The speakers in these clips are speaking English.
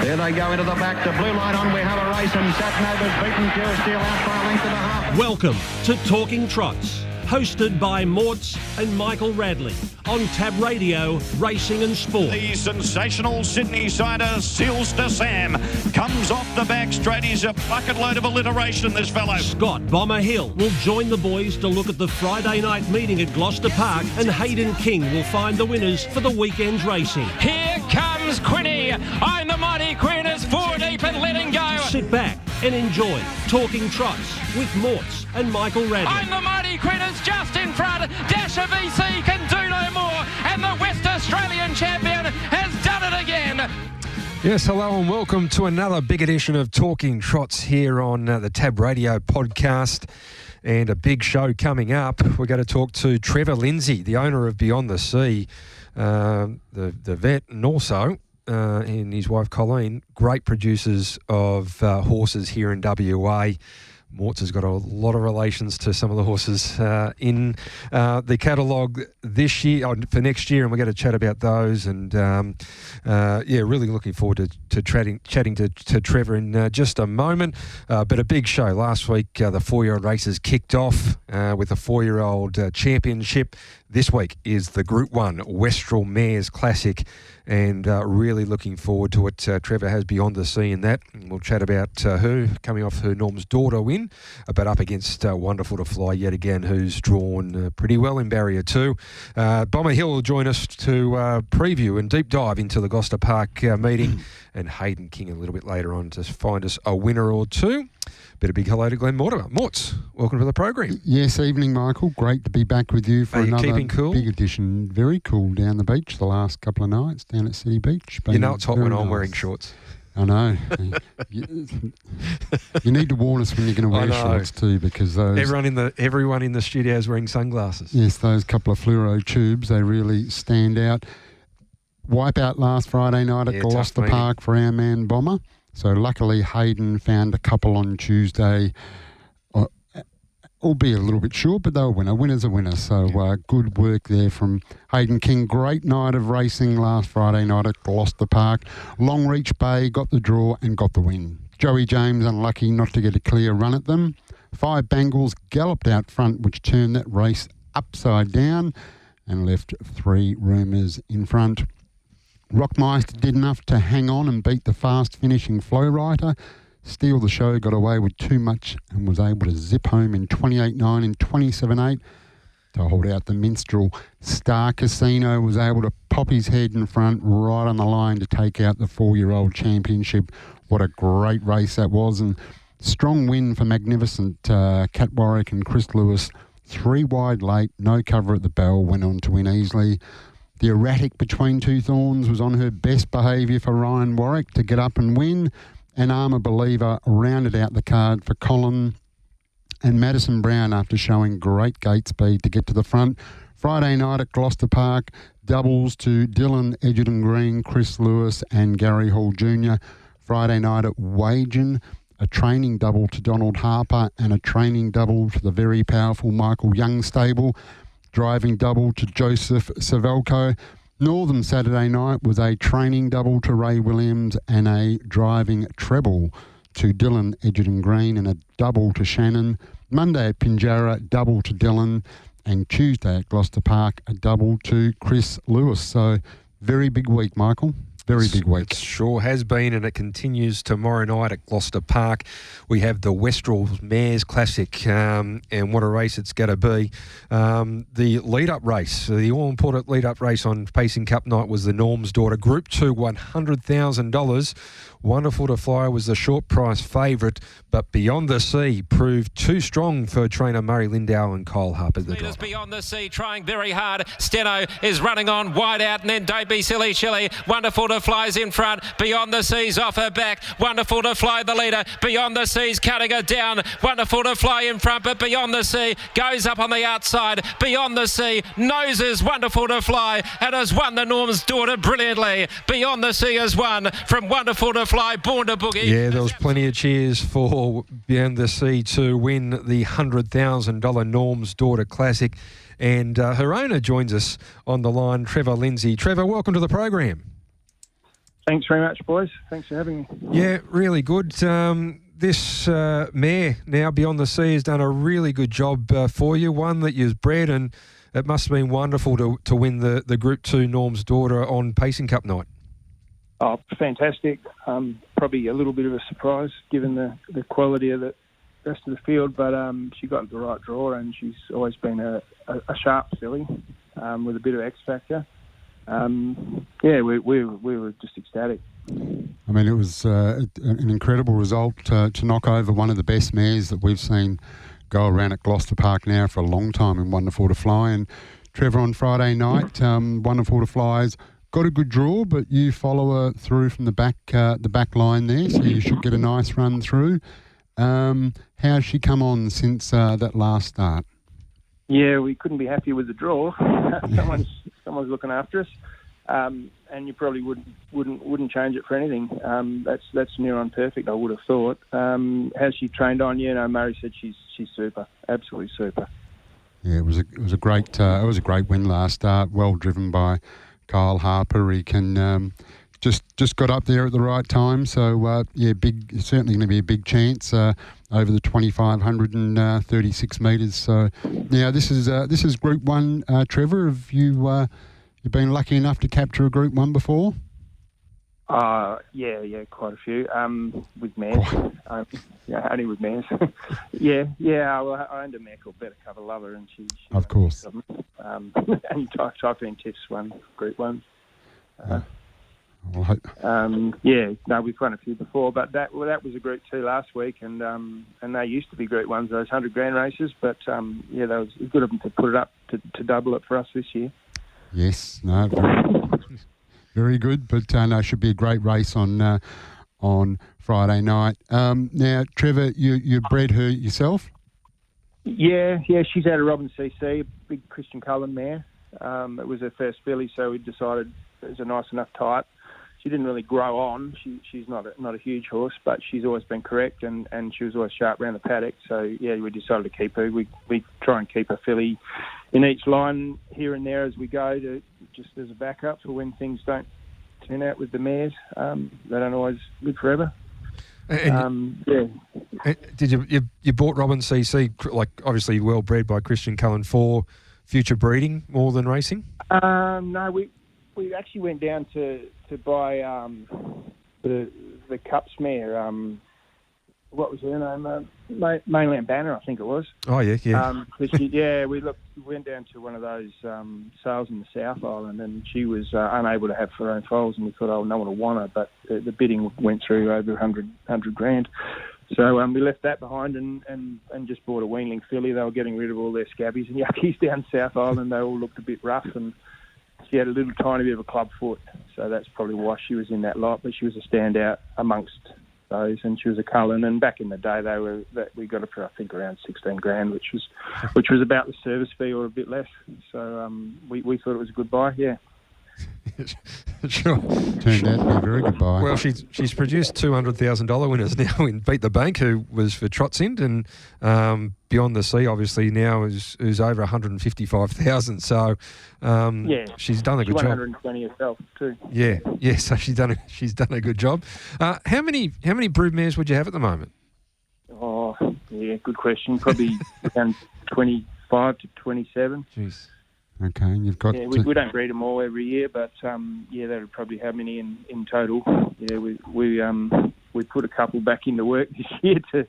There they go into the back. The blue light on. We have a race, and Satnova's beaten Pure Steel out by a length and a half. Welcome to Talking Trots, hosted by Morts and Michael Radley on Tab Radio, Racing and Sport. The sensational Sydney sider, Seals to Sam, comes off the back straight. He's a bucket load of alliteration, this fellow. Scott Bomber Hill will join the boys to look at the Friday night meeting at Gloucester Park, and Hayden King will find the winners for the weekend's racing. Here comes Quinny. I'm the mighty Queen is 4 deep and letting go. Sit back and enjoy Talking Trots with Morts and Michael Radley. I'm the mighty Queen is just in front. Dasher VC can do no more, and the West Australian champion has done it again. Yes, hello and welcome to another big edition of Talking Trots here on the Tab Radio podcast. And a big show coming up. We're going to talk to Trevor Lindsay, the owner of Beyond the Sea, the vet, and also and his wife Colleen, great producers of horses here in WA. Morts has got a lot of relations to some of the horses in the catalogue this year, for next year, and we're going to chat about those. And really looking forward to chatting to Trevor in just a moment. But a big show last week. The 4-year-old races kicked off with the 4-year-old championship. This week is the Group 1 Westrel Mares Classic, and really looking forward to it. Trevor has Beyond the Sea in that, and we'll chat about her coming off her Norm's Daughter win, but up against Wonderful to Fly yet again, who's drawn pretty well in Barrier 2. Bomber Hill will join us to preview and deep dive into the Gloucester Park meeting, and Hayden King a little bit later on to find us a winner or two. Bit of big hello to Glenn Mortimer. Morts, welcome to the program. Yes, evening, Michael. Great to be back with you for another keeping cool? Big edition. Very cool down the beach the last couple of nights down at City Beach. You know it's hot when I'm nice. wearing shorts. I know. you need to warn us when you're going to wear shorts too, because those everyone in the studio is wearing sunglasses. Yes, those couple of fluoro tubes, they really stand out. Wipeout last Friday night at Gloucester Park for our man Bomber. So luckily Hayden found a couple on Tuesday, albeit a little bit short, but they were winner. Winner's a winner. So good work there from Hayden King. Great night of racing last Friday night at Gloucester Park. Longreach Bay got the draw and got the win. Joey James unlucky not to get a clear run at them. 5 Bangles galloped out front, which turned that race upside down and left 3 Rumours in front. Rockmeister did enough to hang on and beat the fast-finishing Flowwriter. Steal the Show got away with too much and was able to zip home in 28.9 and 27.8 to hold out the Minstrel. Star Casino was able to pop his head in front right on the line to take out the 4-year-old championship. What a great race that was, and strong win for Magnificent. Cat Warwick and Chris Lewis, 3 wide late, no cover at the bell, went on to win easily. The Erratic Between Two Thorns was on her best behaviour for Ryan Warwick to get up and win. And Armour Believer rounded out the card for Colin and Madison Brown after showing great gate speed to get to the front. Friday night at Gloucester Park, doubles to Dylan Edgerton Green, Chris Lewis and Gary Hall Jr. Friday night at Wagen, a training double to Donald Harper and a training double to the very powerful Michael Young stable. Driving double to Joseph Savelko. Northern Saturday night was a training double to Ray Williams and a driving treble to Dylan Edgerton Green and a double to Shannon. Monday at Pinjarra, double to Dylan, and Tuesday at Gloucester Park, a double to Chris Lewis. So very big week, Michael. Very big week. It sure has been, and it continues tomorrow night at Gloucester Park. We have the Westrel Mares Classic, and what a race it's going to be. The lead-up race, the all-important lead-up race on Pacing Cup night was the Norm's Daughter. Group 2, $100,000. Wonderful to Fly was the short price favourite, but Beyond the Sea proved too strong for trainer Murray Lindau and Kyle Harper. Leaders Beyond the Sea trying very hard. Steno is running on wide out, and then Don't Be Silly Chili. Wonderful to Fly's in front. Beyond the Sea's off her back. Wonderful to Fly the leader. Beyond the Sea's cutting her down. Wonderful to Fly in front, but Beyond the Sea goes up on the outside. Beyond the Sea noses Wonderful to Fly and has won the Norm's Daughter brilliantly. Beyond the Sea has won from Wonderful to Fly, Born to Boogie. Yeah, there was plenty of cheers for Beyond the Sea to win the $100,000 Norm's Daughter Classic. And her owner joins us on the line, Trevor Lindsay. Trevor, welcome to the program. Thanks very much, boys. Thanks for having me. Yeah, really good. This mare, now Beyond the Sea, has done a really good job for you, one that you've bred, and it must have been wonderful to win the Group 2 Norm's Daughter on Pacing Cup night. Oh, fantastic. Probably a little bit of a surprise given the quality of the rest of the field, but she got the right draw, and she's always been a sharp filly with a bit of X factor. We were just ecstatic. I mean, it was an incredible result to knock over one of the best mares that we've seen go around at Gloucester Park now for a long time in Wonderful to Fly. And Trevor, on Friday night, Wonderful to Fly's got a good draw, but you follow her through from the back line there, so you should get a nice run through. How's she come on since that last start? Yeah, we couldn't be happier with the draw. Someone's looking after us, and you probably wouldn't change it for anything. That's near on perfect, I would have thought. Has she trained on? Yeah, no, Murray said she's super, absolutely super. Yeah, it was a great win last start. Well driven by Kyle Harper. He can just got up there at the right time. So certainly going to be a big chance over the 2,536 metres. So now this is Group 1. Trevor, have you been lucky enough to capture a Group 1 before? Yeah, quite a few. With mares, only with mares. yeah. Well, I owned a mare called Better Cover Lover, and she of course. And Typhoon Tiff's won Group 1. We've won a few before, but that was a Group 2 last week, and they used to be Group 1s, those 100 races, but that was good of them to put it up to double it for us this year. Yes, no, very good, but no, should be a great race on Friday night. Now, Trevor, you bred her yourself? Yeah, she's out of Robin CC, a big Christian Cullen mare. It was her first filly, so we decided it was a nice enough type. She didn't really grow on. She's not a huge horse, but she's always been correct, and she was always sharp around the paddock. So yeah, we decided to keep her. We try and keep a filly in each line here and there as we go, to just as a backup for when things don't turn out with the mares. They don't always live forever. Did you bought Robin CC, like obviously well bred by Christian Cullen, for future breeding more than racing? No, we actually went down to buy the Cups mare. What was her name? Mainland Banner, I think it was. Oh yeah. We went down to one of those sales in the South Island, and she was unable to have her own foals, and we thought, no one will want her, but the bidding went through over 100 grand. So we left that behind and just bought a weanling filly. They were getting rid of all their scabbies and yuckies down South Island. They all looked a bit rough, and she had a little tiny bit of a club foot, so that's probably why she was in that lot. But she was a standout amongst those, and she was a Cullen. And back in the day, we got her for I think around 16 grand, which was about the service fee or a bit less. So we thought it was a good buy. Yeah. Sure. Turned out to be a very good buy. Well, she's produced $200,000 winners now in Beat the Bank, who was for Trots, and Beyond the Sea obviously now is over 155,000. So she's done a good job. 120 herself too. Yeah. So she's done a good job. How many brood mares would you have at the moment? Oh, yeah, good question. Probably around 25 to 27. Jeez. Okay, and you've got... Yeah, we don't breed them all every year, but that would probably how many in total. Yeah, we put a couple back into work this year to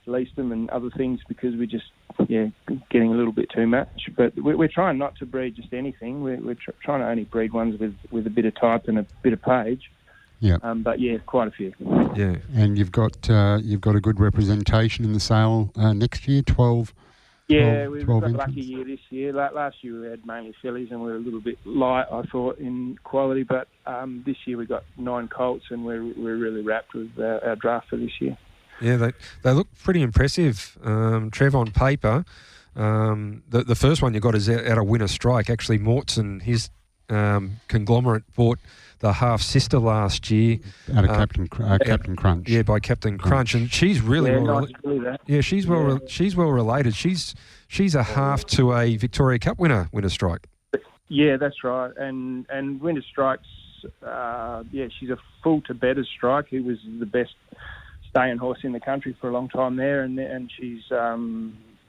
lease them and other things because we're just getting a little bit too much. But we're trying not to breed just anything. We're trying to only breed ones with a bit of type and a bit of page. Yeah. But quite a few. Yeah. And you've got a good representation in the sale next year, 12. Yeah, we've got a lucky year this year. Last year we had mainly fillies and we were a little bit light, I thought, in quality. But this year we got 9 colts and we're really wrapped with our draft for this year. Yeah, they look pretty impressive. Trev, on paper, the first one you got is out of Winner Strike. Actually, Mortson, his conglomerate, bought the half sister last year out of Captain Crunch. Yeah, by Captain Crunch, and she's really she's well related. She's a half to a Victoria Cup winner Strike. Yeah, that's right. And Winner Strike's she's a full to better strike. He was the best staying horse in the country for a long time there, and she's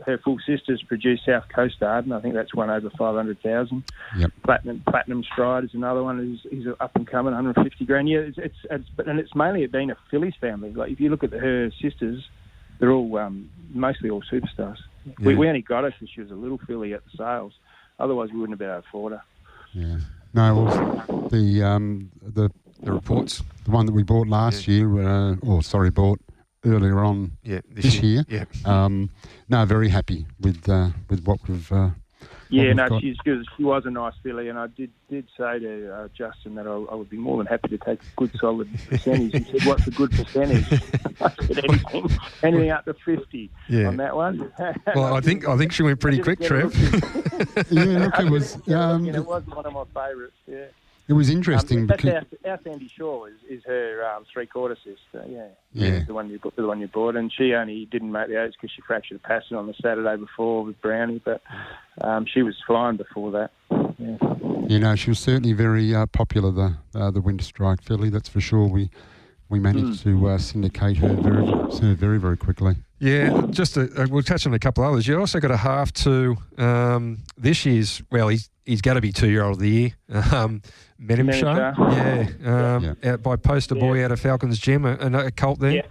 her full sister's produced South Coast Arden. I think that's won over 500,000. Yep. Platinum Stride is another one. He's up and coming, 150 grand. Yeah, it's mainly been a fillies family. Like if you look at her sisters, they're all mostly all superstars. Yeah. We only got her because she was a little filly at the sales. Otherwise, we wouldn't have been able to afford her. Yeah. No, well, the reports, the one that we bought last year, bought earlier on this year. Yeah. No, very happy with what we've. She was a nice filly, and I did say to Justin that I would be more than happy to take a good solid percentage. He said, "What's a good percentage?" I said, anything up to 50 on that one. Well, I think she went pretty quick, Trev. Look, it was. It was one of my favourites. Yeah. It was interesting because our Sandy Shaw is her 3/4 sister. Yeah. The one you bought, and she only didn't make the Oaks because she fractured a passion on the Saturday before with Brownie, but she was flying before that. Yeah. She was certainly very popular. The Winter Strike filly, that's for sure. We managed to syndicate her very, very quickly. Yeah, we'll touch on a couple others. You also got a half to this year's. Well, he's going to be 2-year-old of the year. Menimshah. Out by Poster Boy out of Falcon's Gem, a colt there.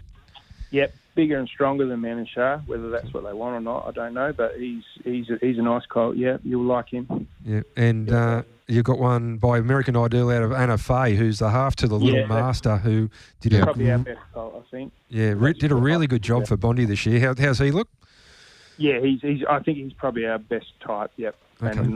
Yep, bigger and stronger than Menimshah. Whether that's what they want or not, I don't know. But he's a nice colt. Yeah, you'll like him. Yeah, and you've got one by American Ideal out of Anna Fay, who's the half to the Little Master, who did probably our best colt, I think. Yeah, did a really good job for Bondi this year. How's he look? Yeah, I think he's probably our best type. Yep, and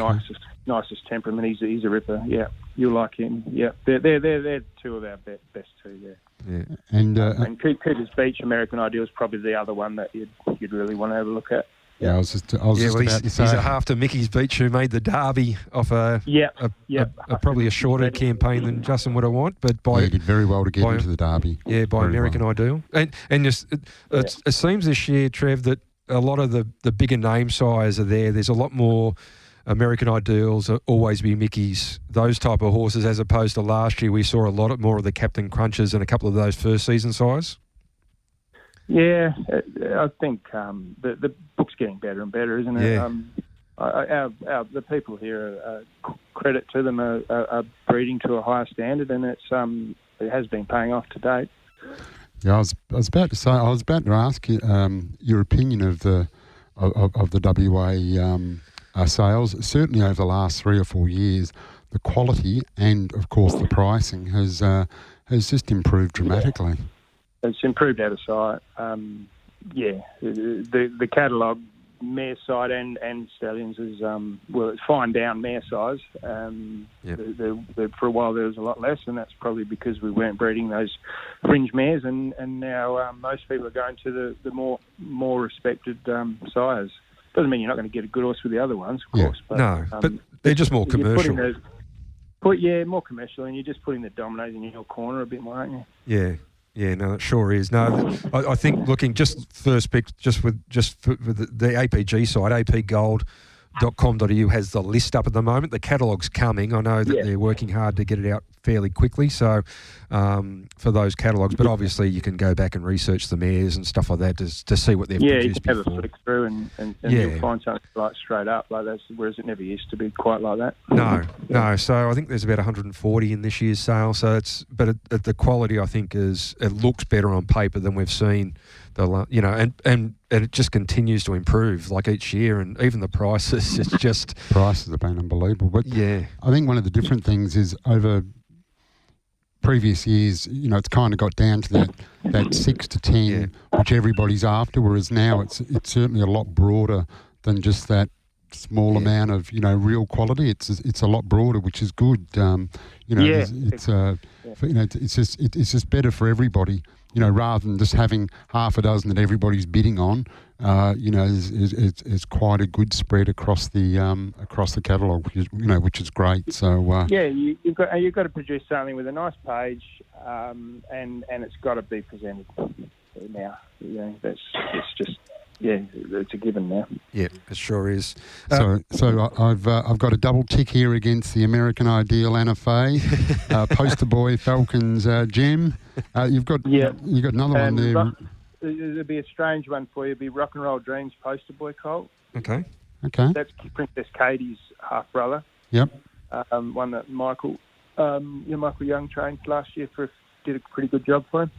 nicest temperament. He's a ripper. Yeah, you'll like him. Yeah, they're two of our best two there. Yeah, and Cooper's Beach American Ideal is probably the other one that you'd really want to have a look at. Yeah, I was just about to say. He's a half to Mickey's Beach who made the Derby off probably a shorter campaign than Justin would have wanted, but he did very well to get into the Derby. Yeah, by American Ideal, and it seems this year, Trev, that a lot of the bigger name sires are there. There's a lot more American Ideals, Always Be Mickeys, those type of horses, as opposed to last year we saw a lot more of the Captain Crunches and a couple of those first season sires. Yeah, I think the book's getting better and better, isn't it? Yeah. The people here, credit to them, are breeding to a higher standard, and it has been paying off to date. Yeah, I was about to ask you your opinion of the WA sales. Certainly over the last 3 or 4 years, the quality and of course the pricing has just improved dramatically. It's improved out of sight. The catalogue, mare side and stallions is it's fine down mare size. For a while there was a lot less, and that's probably because we weren't breeding those fringe mares, and now most people are going to the more respected sires. Doesn't mean you're not going to get a good horse with the other ones, of course. But, but they're just more commercial. More commercial, and you're just putting the Dominos in your corner a bit more, aren't you? Yeah. Yeah, no, it sure is. No, I think looking just first pick, just for the APG side, apgold.com.au has the list up at the moment. The catalogue's coming. I know that they're working hard to get it out fairly quickly. So for those catalogues, but obviously you can go back and research the mares and stuff like that to see what they've produced before. Yeah, you can have a flick through and you'll find something like straight up like that, whereas it never used to be quite like that. No. So I think there's about 140 in this year's sale. So the quality I think it looks better on paper than we've seen. And it just continues to improve like each year, and even the prices. It's just prices have been unbelievable. But yeah, I think one of the different things is over previous years, it's kind of got down to that 6 to 10, which everybody's after. Whereas now it's certainly a lot broader than just that small amount of real quality. It's a lot broader, which is good. It's just better for everybody. Rather than just having half a dozen that everybody's bidding on, it's quite a good spread across the catalogue, which is great. So you've got to produce something with a nice page, and it's got to be presented now. it's a given now. Yeah, it sure is. So I've got a double tick here against the American Ideal Anna Faye, poster boy Falcons Gem. You've got another one there. It'll be a strange one for you. It'll be Rock and Roll Dreams poster boy colt. Okay. That's Princess Katie's half brother. Yep. One that Michael Young trained last year did a pretty good job for him.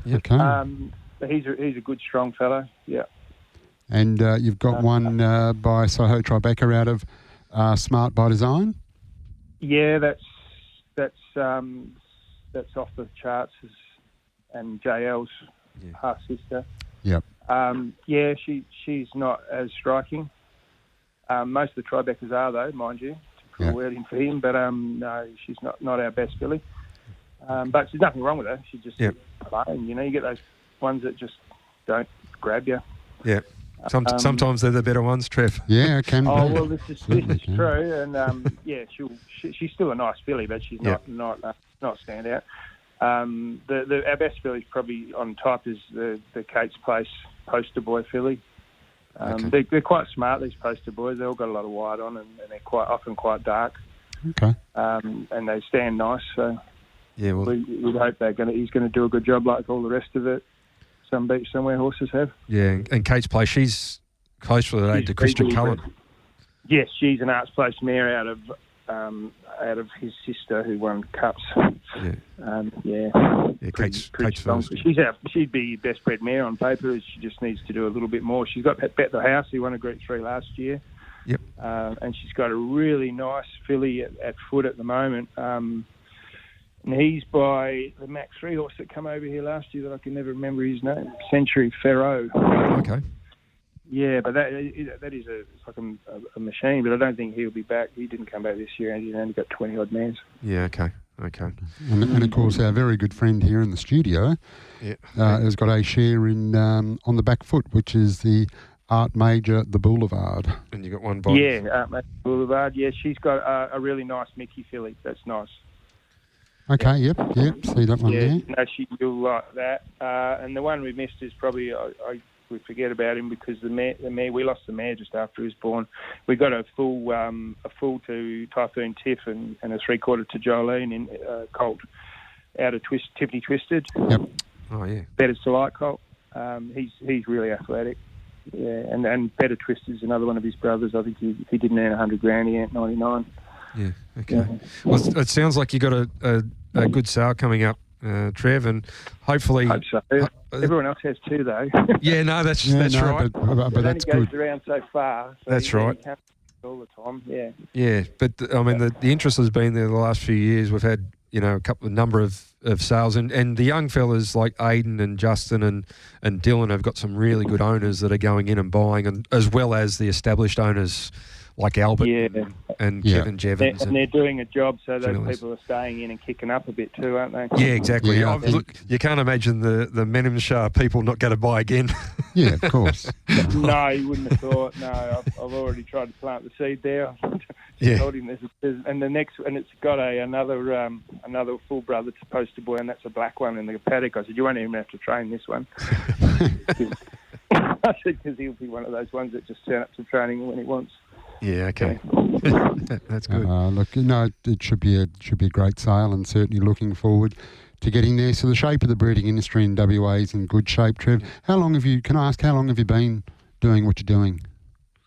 Yep. Okay. But he's a good strong fellow. Yeah. And you've got one by Soho Tribeca out of Smart by Design. Yeah, that's off the charts, and JL's half sister. Yep. She's not as striking. Most of the Tribecas are, though, mind you. To put a word in for him, but no, she's not our best filly. But there's nothing wrong with her. She's just plain. You get those ones that just don't grab you. Yeah. Sometimes they're the better ones, Trev. Yeah, it can be. Oh, well, this is true. And, she's still a nice filly, but she's not stand out. Our best filly's probably on top is the Kate's Place poster boy filly. They're quite smart, these poster boys. They've all got a lot of white on, and they're often quite dark. Okay. And they stand nice, so we'd hope he's going to do a good job like all the rest of it. Some beach somewhere horses have. Yeah, and Kate's Place, she's close for the day to Christian Cullen. Yes, she's an Arts Place mare out of his sister who won cups. Kate's strong. She'd be best bred mare on paper. She just needs to do a little bit more. She's got Bet the House, who won a Group 3 last year. Yep. And she's got a really nice filly at foot at the moment. And he's by the Max 3 horse that came over here last year that I can never remember his name, Century Pharaoh. Okay. Yeah, but that is it's like a machine, but I don't think he'll be back. He didn't come back this year, and he's only got 20-odd mares. Yeah, okay. And of course, our very good friend here in the studio has got a share in on the back foot, which is the Art Major, the Boulevard. And you got one by... Yeah, Art Major Boulevard. Yeah, she's got a really nice Mickey filly. That's nice. Okay, yep, see that one there. No, you'll like that. And the one we missed is probably, we forget about him because the mare, we lost the mare just after he was born. We got a full to Typhoon Tiff and a 3/4 to Jolene in colt out of Tiffany Twisted. Yep. Oh, yeah. Better to like colt. He's really athletic. Yeah, and Better Twisted's another one of his brothers. I think he didn't earn 100 grand, he earned 99. Yeah, okay. Yeah. Well, it sounds like you got a good sale coming up, Trev, and hopefully... I hope so. Everyone else has too, though. Yeah, no, that's right. But that's good. It goes around so far. So that's right. All the time, yeah. Yeah, but, I mean, the interest has been there the last few years. We've had, a number of sales, and the young fellas like Aiden and Justin and Dylan have got some really good owners that are going in and buying, and as well as the established owners like Albert and Kevin Jevons. And they're doing a job, so those people are staying in and kicking up a bit too, aren't they? Yeah, exactly. Yeah, look, you can't imagine the Menimshire people not going to buy again. Yeah, of course. No, you wouldn't have thought. No, I've already tried to plant the seed there. I told him and it's got another full brother to poster boy, and that's a black one in the paddock. I said, you won't even have to train this one. I said, because he'll be one of those ones that just turn up to training when he wants. Yeah, okay. That's good. Look, it should be a great sale, and certainly looking forward to getting there. So the shape of the breeding industry in WA is in good shape, Trev. How long have you been doing what you're doing?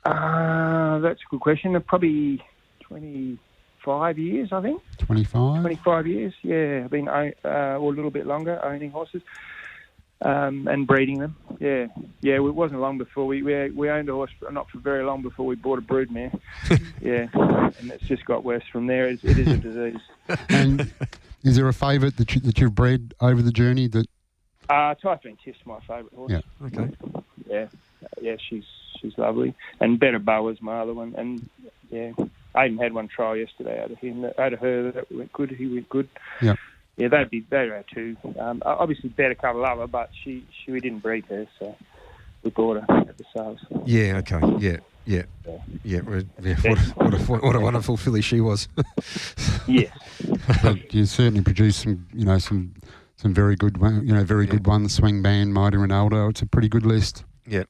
That's a good question. Probably 25 years, I think. 25? 25 years, yeah. I've been or a little bit longer owning horses. And breeding them, yeah. It wasn't long before we owned a horse, not for very long before we bought a broodmare, yeah. And it's just got worse from there. It is a disease. And is there a favourite that you've bred over the journey? That Typhoon Tiff's my favourite horse. Yeah. Okay. Yeah. She's lovely. And Better Boa's my other one. And yeah, I even had one trial yesterday out of her that went good. He went good. Yeah. Yeah, they're our two. Obviously, Better Cover Lover, but we didn't breed her, so we bought her at the sales. So. Yeah, okay, yeah. What a wonderful filly she was. Yes. But you certainly produced some very good, good ones. Swing Band, Mighty Ronaldo. It's a pretty good list. Yeah.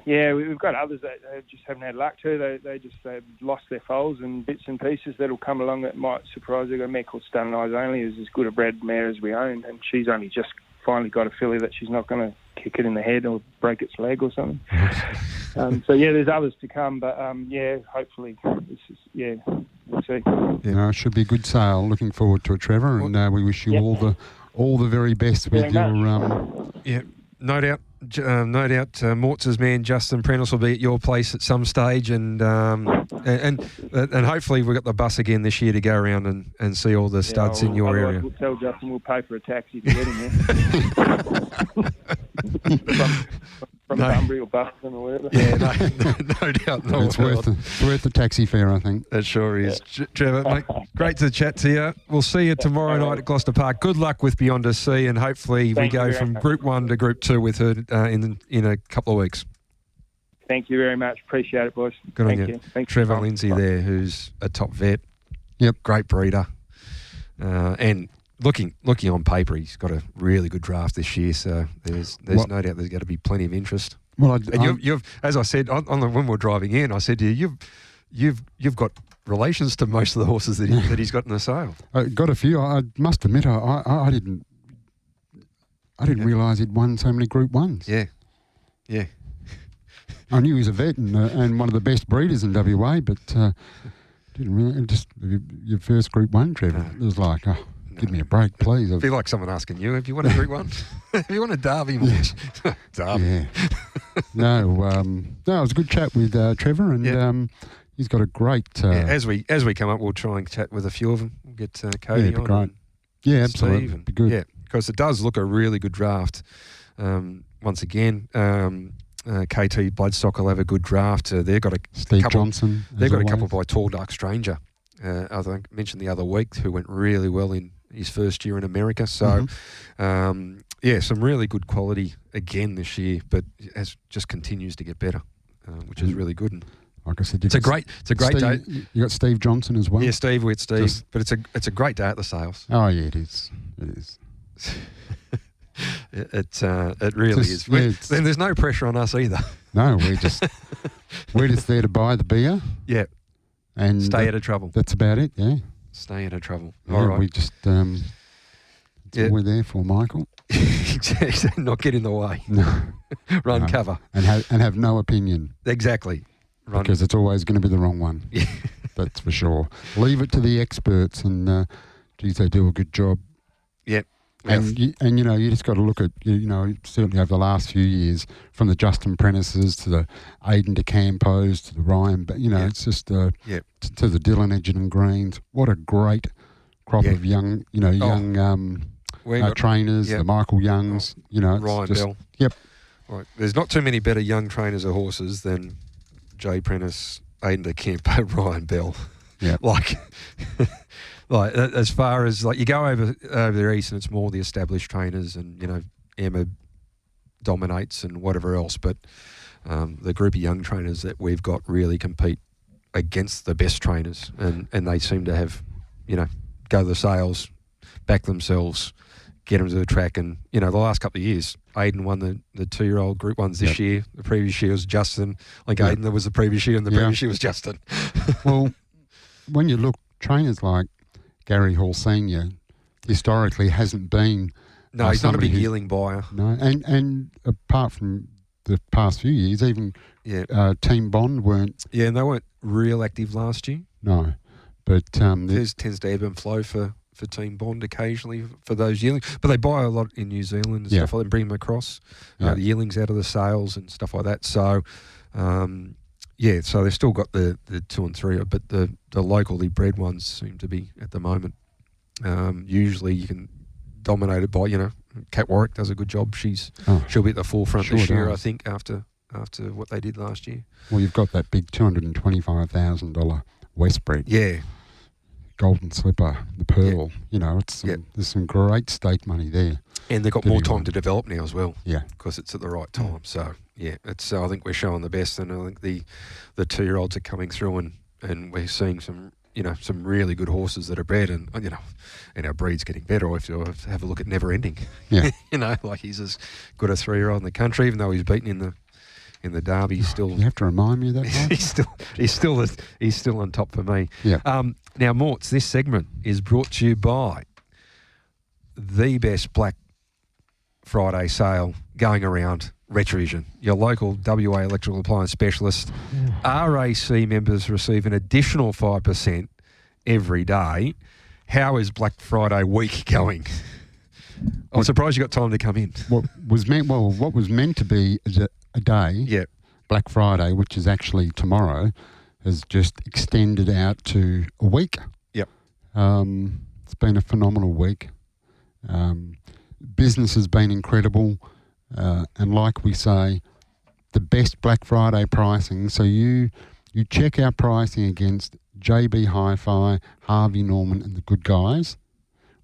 Yeah, we've got others that just haven't had luck too. They've lost their foals and bits and pieces that'll come along that might surprise. They've got a mare called Stun Eyes Only, who's as good a bred mare as we owned, and she's only just finally got a filly that she's not going to kick it in the head or break its leg or something. So there's others to come, but hopefully, we'll see. It should be a good sale. Looking forward to it, Trevor, and we wish you all the very best with your. No doubt. Mortz's man Justin Prentice will be at your place at some stage, and hopefully we've got the bus again this year to go around and see all the studs in your area. We'll tell Justin we'll pay for a taxi to get him there. From Bunbury or Buxton or whatever. Yeah, no doubt. It's worth the taxi fare, I think. It sure is. Trevor, mate, great to chat to you. We'll see you tomorrow night at Gloucester Park. Good luck with Beyond the Sea, and hopefully we go from Group 1 to Group 2 with her in a couple of weeks. Thank you very much. Appreciate it, boys. Good on you. Thanks, Trevor Lindsay there, who's a top vet. Yep. Great breeder. And looking on paper, he's got a really good draft this year, so there's no doubt there's going to be plenty of interest. Well, you've as I said when we were driving in, I said to you, you've got relations to most of the horses that he's got in the sale. I got a few. I must admit, I didn't realise he'd won so many Group 1s. Yeah. I knew he was a vet and one of the best breeders in WA, but didn't really. Just your first Group 1, Trevor. It was like, give me a break, please. It'd be like someone asking you, have you won a Group 1? Have you won a Derby? Derby. Yeah. No, it was a good chat with Trevor, and he's got a great... as we come up, we'll try and chat with a few of them. We'll get Cody on. Great. Yeah, absolutely. Steve, be good. Yeah, because it does look a really good draft. Once again, KT Bloodstock will have a good draft. They've got Steve Johnson. They've got a couple by Tall Dark Stranger. I think I mentioned the other week, who went really well in his first year in America. So, some really good quality again this year, but it just continues to get better, which is really good. And like I said, it's a great day. You got Steve Johnson as well. Yeah, Steve. But it's a great day at the sales. Oh yeah, it is. It really is. And there's no pressure on us either. No, we're just there to buy the beer. Yeah. And stay out of trouble. That's about it, yeah. Stay out of trouble. Yeah, all right. We just, that's all we're there for, Michael. Not get in the way. No. Run cover. And have no opinion. Exactly. Because it's always going to be the wrong one. Yeah. That's for sure. Leave it to the experts, and, geez, they do a good job. Yep. And you just got to look at, certainly over the last few years, from the Justin Prentices to the Aidan de Campos to the Ryan, but it's just to the Dylan Edgerton Greens. What a great crop of young trainers. The Michael Youngs. Ryan Bell. Yep. Right. There's not too many better young trainers of horses than Jay Prentice, Aidan de Campo, Ryan Bell. Yeah. Like as far as you go over the east, and it's more the established trainers, and Emma dominates and whatever else. But the group of young trainers that we've got really compete against the best trainers, and they seem to have, go to the sales, back themselves, get them to the track, and the last couple of years, Aidan won the 2-year-old Group 1s this year. The previous year was Justin. Aidan, there was the previous year, and the previous year was Justin. Well, when you look, trainers like Gary Hall Senior historically hasn't been. No, he's not a big yearling buyer. No, and apart from the past few years, even Team Bond weren't. Yeah, and they weren't real active last year. No, but there tends to ebb and flow for Team Bond occasionally for those yearlings, but they buy a lot in New Zealand and stuff like that, and bring them across. The yearlings out of the sales and stuff like that. So. So they've still got the 2 and 3, but the locally bred ones seem to be at the moment. Usually you can dominate it by, Kat Warwick does a good job. She'll be at the forefront this year, I think, after what they did last year. Well, you've got that big $225,000 West bred. Yeah. Golden Slipper, the Pearl. There's some great stake money there. And they've got more time to develop now as well. Yeah. Because it's at the right time. So, it's I think we're showing the best, and I think the 2-year-olds are coming through, and we're seeing some really good horses that are bred, and our breed's getting better. If you have a look at Never Ending. Yeah. He's as good a 3-year-old in the country, even though he's beaten in in the Derby. He's still. You have to remind me of that, Mike. he's still on top for me. Yeah. Now, Morts, this segment is brought to you by the best Black Friday sale going around, Retrovision, your local WA electrical appliance specialist. RAC members receive an additional 5% every day. How is Black Friday week going? I'm surprised you got time to come in. What was meant to be a day, Black Friday, which is actually tomorrow, has just extended out to a week. Yep. It's been a phenomenal week. Business has been incredible. And like we say, the best Black Friday pricing. So you check our pricing against JB Hi-Fi, Harvey Norman and the Good Guys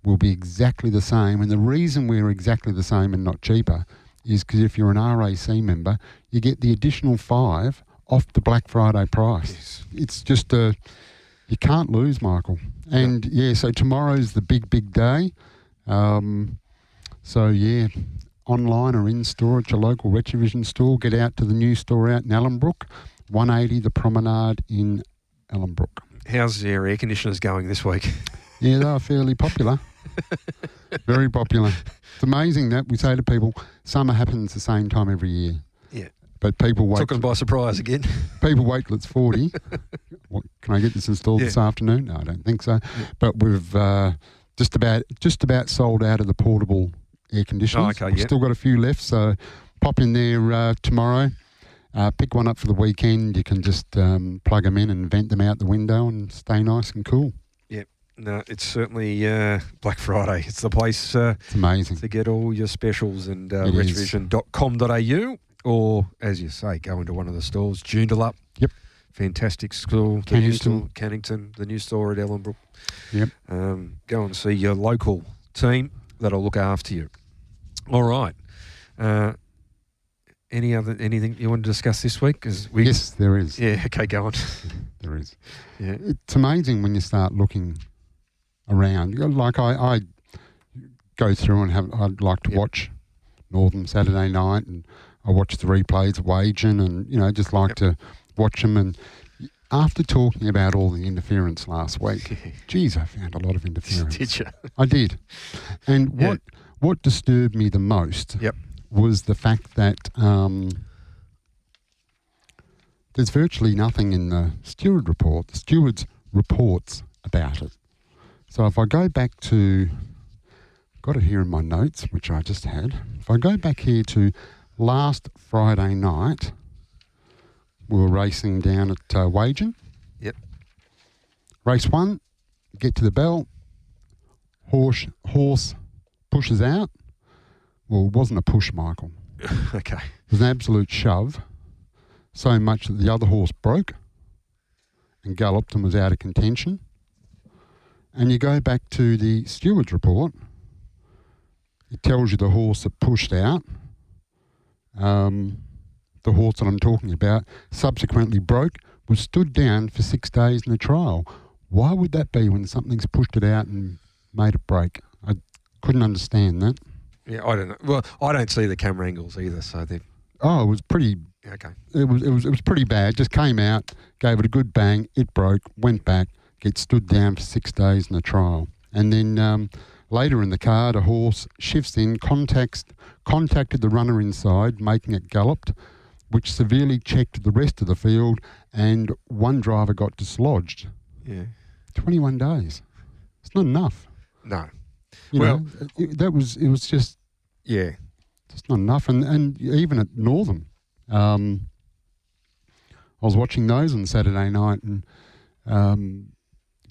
will be exactly the same. And the reason we're exactly the same and not cheaper is because if you're an RAC member, you get the additional 5 off the Black Friday price. Yes. It's just you can't lose, Michael. And so tomorrow's the big day. Online or in store at your local Retrovision store. Get out to the new store out in Ellenbrook, 180 The Promenade in Ellenbrook. How's your air conditioners going this week? Yeah, they're fairly popular. Very popular. It's amazing that we say to people, summer happens the same time every year. Yeah. But people wait. Took them by surprise again. People wait till it's 40. Can I get this installed this afternoon? No, I don't think so. Yeah. But we've just about sold out of the portable air conditioners. We've still got a few left, so pop in there tomorrow. Pick one up for the weekend. You can just plug them in and vent them out the window and stay nice and cool. Yep. No, it's certainly Black Friday. It's the place it's amazing to get all your specials, and retrovision.com.au, or, as you say, go into one of the stores. Joondalup. Yep. Fantastic store. The new store, Cannington, the new store at Ellenbrook. Yep. Go and see your local team that'll look after you. All right. Anything you want to discuss this week? Yes, there is. Yeah, okay, go on. There is. Yeah. It's amazing when you start looking around. Like I go through and I'd like to watch Northern Saturday night, and I watch the replays of Wagen, and just like to watch them. And after talking about all the interference last week, geez, I found a lot of interference. Did you? I did. And what disturbed me the most was the fact that there's virtually nothing in the steward report. The steward's reports about it. So if I go back to, got it here in my notes, which I just had. If I go back here to last Friday night, we were racing down at Wagen. Yep. Race 1, get to the bell. Horse pushes out. Well, it wasn't a push, Michael. Okay. It was an absolute shove, so much that the other horse broke and galloped and was out of contention. And you go back to the steward's report, it tells you the horse that pushed out, the horse that I'm talking about, subsequently broke, was stood down for 6 days in the trial. Why would that be when something's pushed it out and made it break? I couldn't understand that. Yeah, I don't know. Well, I don't see the camera angles either, so they. Oh, it was pretty. Okay. It was pretty bad. Just came out, gave it a good bang. It broke, went back, gets stood down for 6 days in the trial, and then later in the card, a horse shifts in, contacted the runner inside, making it galloped, which severely checked the rest of the field, and one driver got dislodged. Yeah. 21 days. It's not enough. No. It was just. Yeah. Just not enough. And even at Northern, I was watching those on Saturday night, and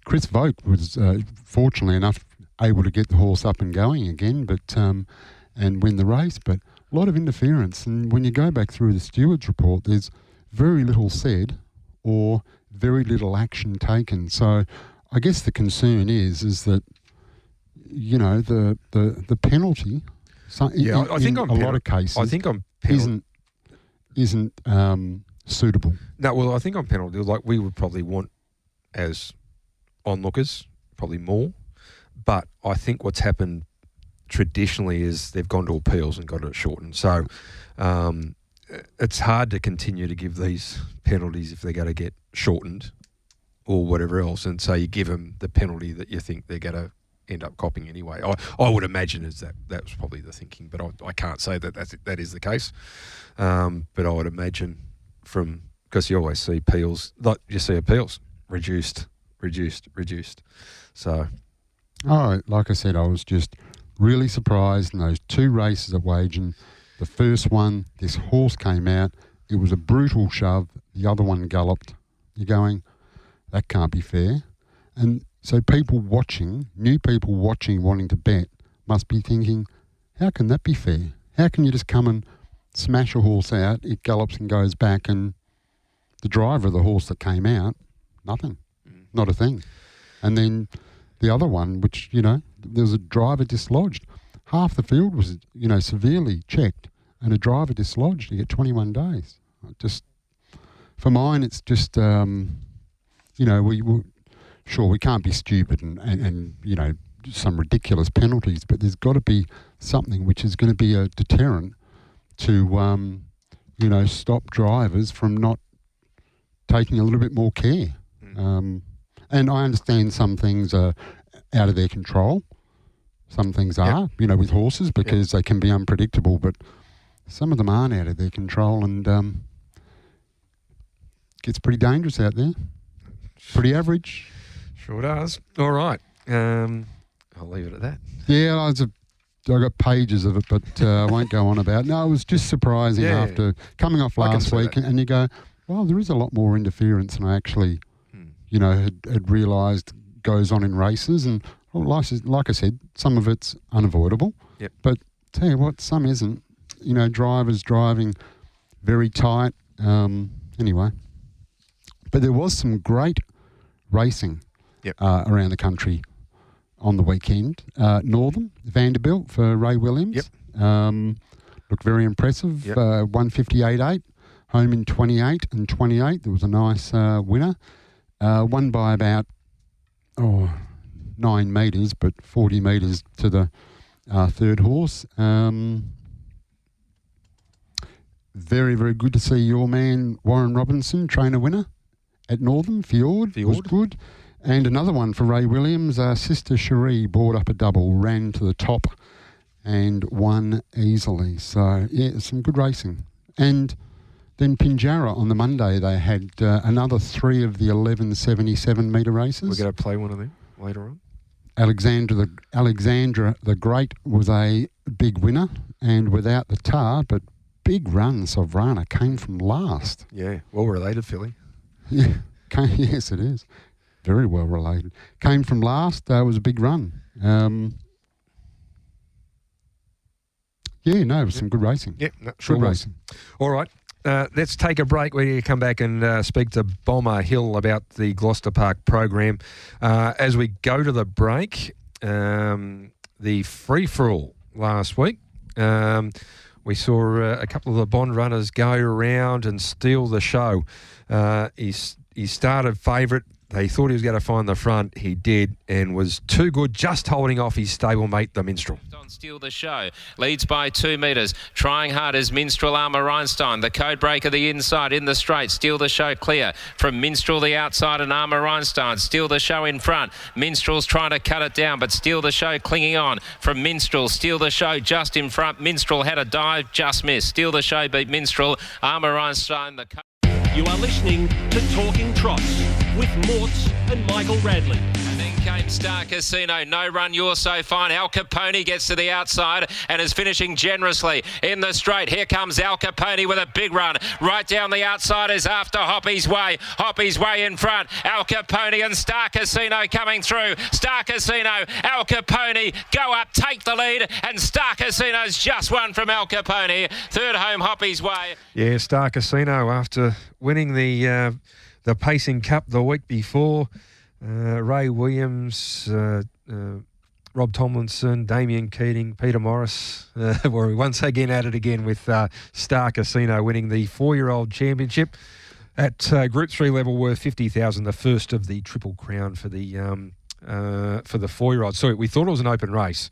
Chris Vogt was fortunately enough able to get the horse up and going again, but and win the race. But a lot of interference, and when you go back through the steward's report, there's very little said or very little action taken. So I guess the concern is that the penalty. So I think on a lot of cases, I think on penalty isn't suitable. No, well, I think on penalty, like we would probably want as onlookers probably more, but I think what's happened traditionally is they've gone to appeals and got it shortened. So it's hard to continue to give these penalties if they're going to get shortened or whatever else, and so you give them the penalty that you think they're going to end up copping anyway. I would imagine that was probably the thinking, but I can't say that is the case. But I would imagine because you always see appeals, like you see appeals reduced. So, like I said, I was just really surprised in those 2 races at Wagen. The first one, this horse came out. It was a brutal shove. The other one galloped. You're going, that can't be fair. And so new people watching, wanting to bet, must be thinking, how can that be fair? How can you just come and smash a horse out, it gallops and goes back, and the driver of the horse that came out, nothing, not a thing. And then the other one, which, there was a driver dislodged. Half the field was, severely checked, and a driver dislodged. You get 21 days. For mine, it's just, we can't be stupid and some ridiculous penalties, but there's got to be something which is going to be a deterrent to, stop drivers from not taking a little bit more care. And I understand some things are out of their control. Some things are, with horses, because they can be unpredictable, but some of them aren't out of their control, and gets pretty dangerous out there. Pretty average. Sure does. All right. I'll leave it at that. Yeah, I got pages of it, but I won't go on about it. No, it was just surprising after coming off last week, and you go, well, there is a lot more interference than I actually, had realised goes on in races. And like I said, some of it's unavoidable. Yep. But tell you what, some isn't. Drivers driving very tight. Anyway. But there was some great racing around the country on the weekend. Northern, Vanderbilt for Ray Williams. Looked very impressive. 158.8, home in 28 and 28. There was a nice winner. Won by about 9 metres, but 40 metres to the third horse. Very, very good to see your man, Warren Robinson, trainer winner at Northern. Fjord was good. And another one for Ray Williams. Sister Cherie brought up a double, ran to the top and won easily. So, some good racing. And then Pinjarra on the Monday, they had another 3 of the 1177 metre races. We're going to play one of them later on. Alexandra the Great was a big winner, and without the tar, but big run, Sovrana came from last. Yeah, well related, Philly. Yeah, yes, it is. Very well related. Came from last, was a big run. It was some good racing. Yeah, sure good was. Racing. All right. Let's take a break. We come back and speak to Bomber Hill about the Gloucester Park program. As we go to the break, the free-for-all last week, we saw a couple of the Bond runners go around and steal the show. He started favourite. They thought he was going to find the front. He did, and was too good, just holding off his stablemate, the Minstrel. Steal the show. Leads by 2 metres. Trying hard is Minstrel Armour Rhinestone. The code breaker the inside in the straight. Steal the show clear. From Minstrel the outside and Armour Rhinestone. Steal the show in front. Minstrel's trying to cut it down, but Steal the show clinging on. From Minstrel, Steal the show just in front. Minstrel had a dive, just missed. Steal the show beat Minstrel. Armour Rhinestone. You are listening to Talking Trots with Mortz and Michael Radley. And then came Star Casino. No run, you're so fine. Al Capone gets to the outside and is finishing generously in the straight. Here comes Al Capone with a big run. Right down the outside is after Hoppy's Way. Hoppy's Way in front. Al Capone and Star Casino coming through. Star Casino, Al Capone, go up, take the lead, and Star Casino's just won from Al Capone. Third home, Hoppy's Way. Yeah, Star Casino after winning the Pacing Cup the week before. Ray Williams, Rob Tomlinson, Damien Keating, Peter Morris were once again at it again with Star Casino winning the 4-year-old championship at Group 3 level, worth $50,000, the first of the Triple Crown for the 4-year-old. So we thought it was an open race,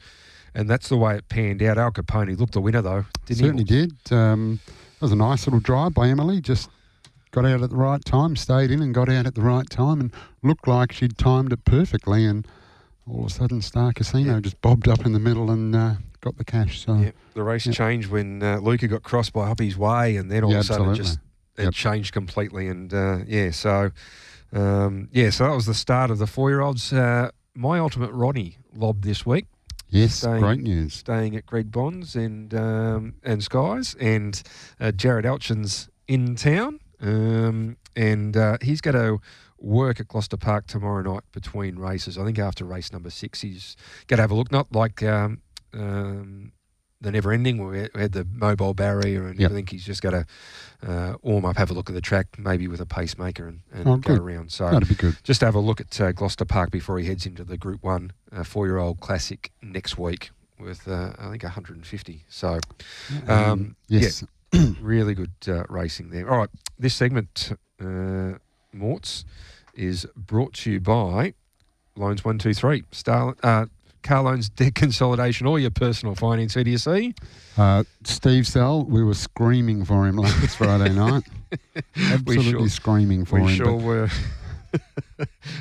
and that's the way it panned out. Al Capone looked the winner though, didn't he? Certainly did. was a nice little drive by Emily. Just got out at the right time, stayed in and got out at the right time, and looked like she'd timed it perfectly. And all of a sudden, Star Casino just bobbed up in the middle and got the cash. So the race changed when Luca got crossed by Huppy's Way, and then all of a sudden it changed completely. And so that was the start of the 4-year-olds. My Ultimate Ronnie lobbed this week. Yes, great news. Staying at Greg Bonds and Skies, and Jared Elchin's in town, and he's going to work at Gloucester Park tomorrow night between races. I think after race number 6, he's going to have a look. Not like the Never Ending, where we had the mobile barrier and everything. He's just got to warm up, have a look at the track, maybe with a pacemaker and go around. So that'd be good. Just have a look at Gloucester Park before he heads into the Group 1 4-year-old Classic next week with, I think, 150. So, yes. Really good racing there. All right, this segment, Morts, is brought to you by Loans 123, Car Loans, Debt Consolidation, or your personal finance. Who do you see? Steve Sell. We were screaming for him last Friday night. Absolutely screaming for him. We sure were.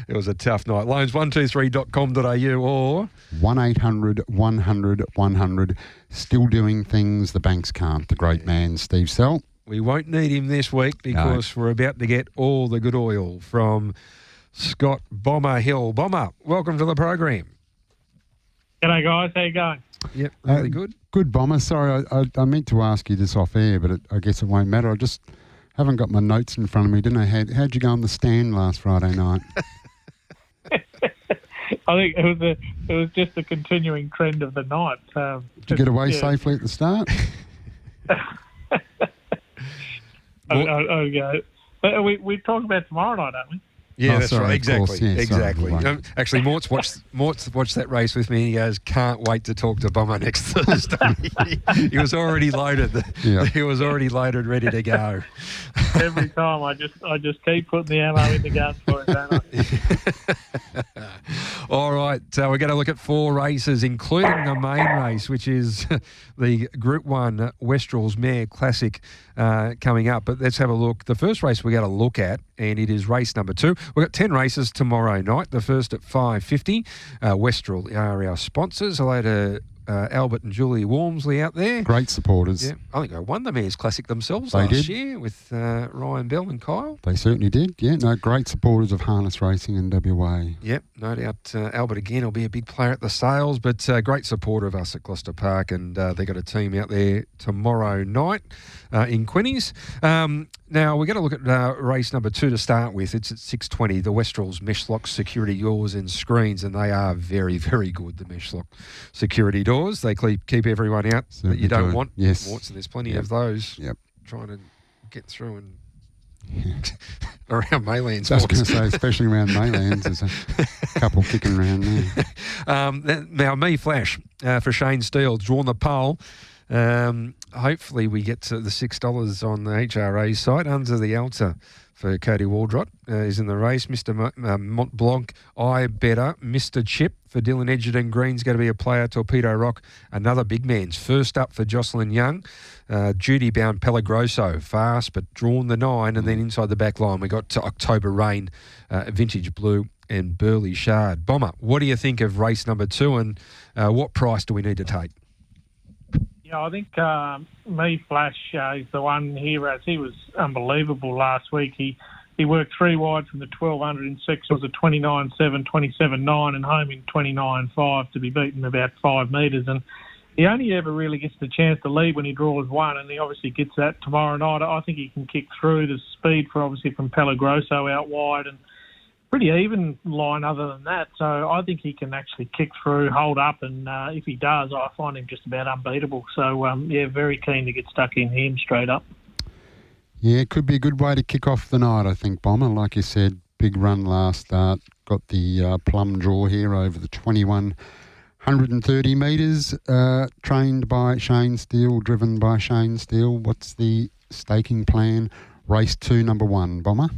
It was a tough night. Loans123.com.au or 1-800-100-100. Still doing things the banks can't. The great man, Steve Sell. We won't need him this week because we're about to get all the good oil from Scott Bomber Hill. Bomber, welcome to the program. G'day, guys. How you going? Yep, really good. Good, Bomber. Sorry, I meant to ask you this off air, but I guess it won't matter. I just haven't got my notes in front of me. Didn't know how'd you go on the stand last Friday night? I think it was just a continuing trend of the night. Did you get away safely at the start? We talk about tomorrow night, don't we? Yeah, that's sorry, right. Exactly. Course, yeah, exactly. Sorry, actually, Mort's watched that race with me. He goes, can't wait to talk to Bomber next Thursday. He was already loaded. He was already loaded, ready to go. Every time I just keep putting the ammo in the gun for it, don't I? All right, we're going to look at 4 races, including the main race, which is the Group 1 Westrels Mare Classic coming up. But let's have a look. The first race we're going to look at, and it is race number 2. We've got 10 races tomorrow night. The first at 5:50. Westrel are our sponsors. Hello to Albert and Julie Walmsley out there. Great supporters. Yeah, I think they won the Mares Classic themselves They last did. year with Ryan Bell and Kyle. They certainly did. Yeah, no, great supporters of harness racing in WA. Yep, no doubt. Albert again will be a big player at the sales, but great supporter of us at Gloucester Park, and they've got a team out there tomorrow night in Quinnies. Now, we're going to look at race number 2 to start with. It's at 6:20, the Westrels Meshlock Security Doors and Screens, and they are very, very good, the Meshlock Security Doors. They keep everyone out Certainly that you don't do. want. Yes. And there's plenty of those trying to get through and around Maylands. I was going to say, especially around Maylands, there's a couple kicking around there. Now, Me Flash for Shane Steele, drawn the pole. Hopefully we get to the $6 on the HRA site. Under the Alta for Cody Waldrott is in the race. Mr. Mont Blanc, I Better. Mr. Chip for Dylan Edgerton. Green's going to be a player. Torpedo Rock, another big man's. First up for Jocelyn Young. Duty Bound Pelagroso, fast but drawn the 9. And then inside the back line we got October Rain, Vintage Blue and Burley Shard. Bomber, what do you think of race number 2 and what price do we need to take? I think Me Flash is the one here, as he was unbelievable last week. He worked 3 wide from the 1206. It was a 29.7, 27.9 and home in 29.5 to be beaten about 5 metres. And he only ever really gets the chance to lead when he draws 1, and he obviously gets that tomorrow night. I think he can kick through. The speed from Pelagroso out wide and pretty even line other than that. So I think he can actually kick through, hold up, and if he does, I find him just about unbeatable. So, very keen to get stuck in him straight up. Yeah, it could be a good way to kick off the night, I think, Bomber. Like you said, big run last start. Got the plum draw here over the 2130 metres. Trained by Shane Steele, driven by Shane Steele. What's the staking plan? Race 2, number 1, Bomber?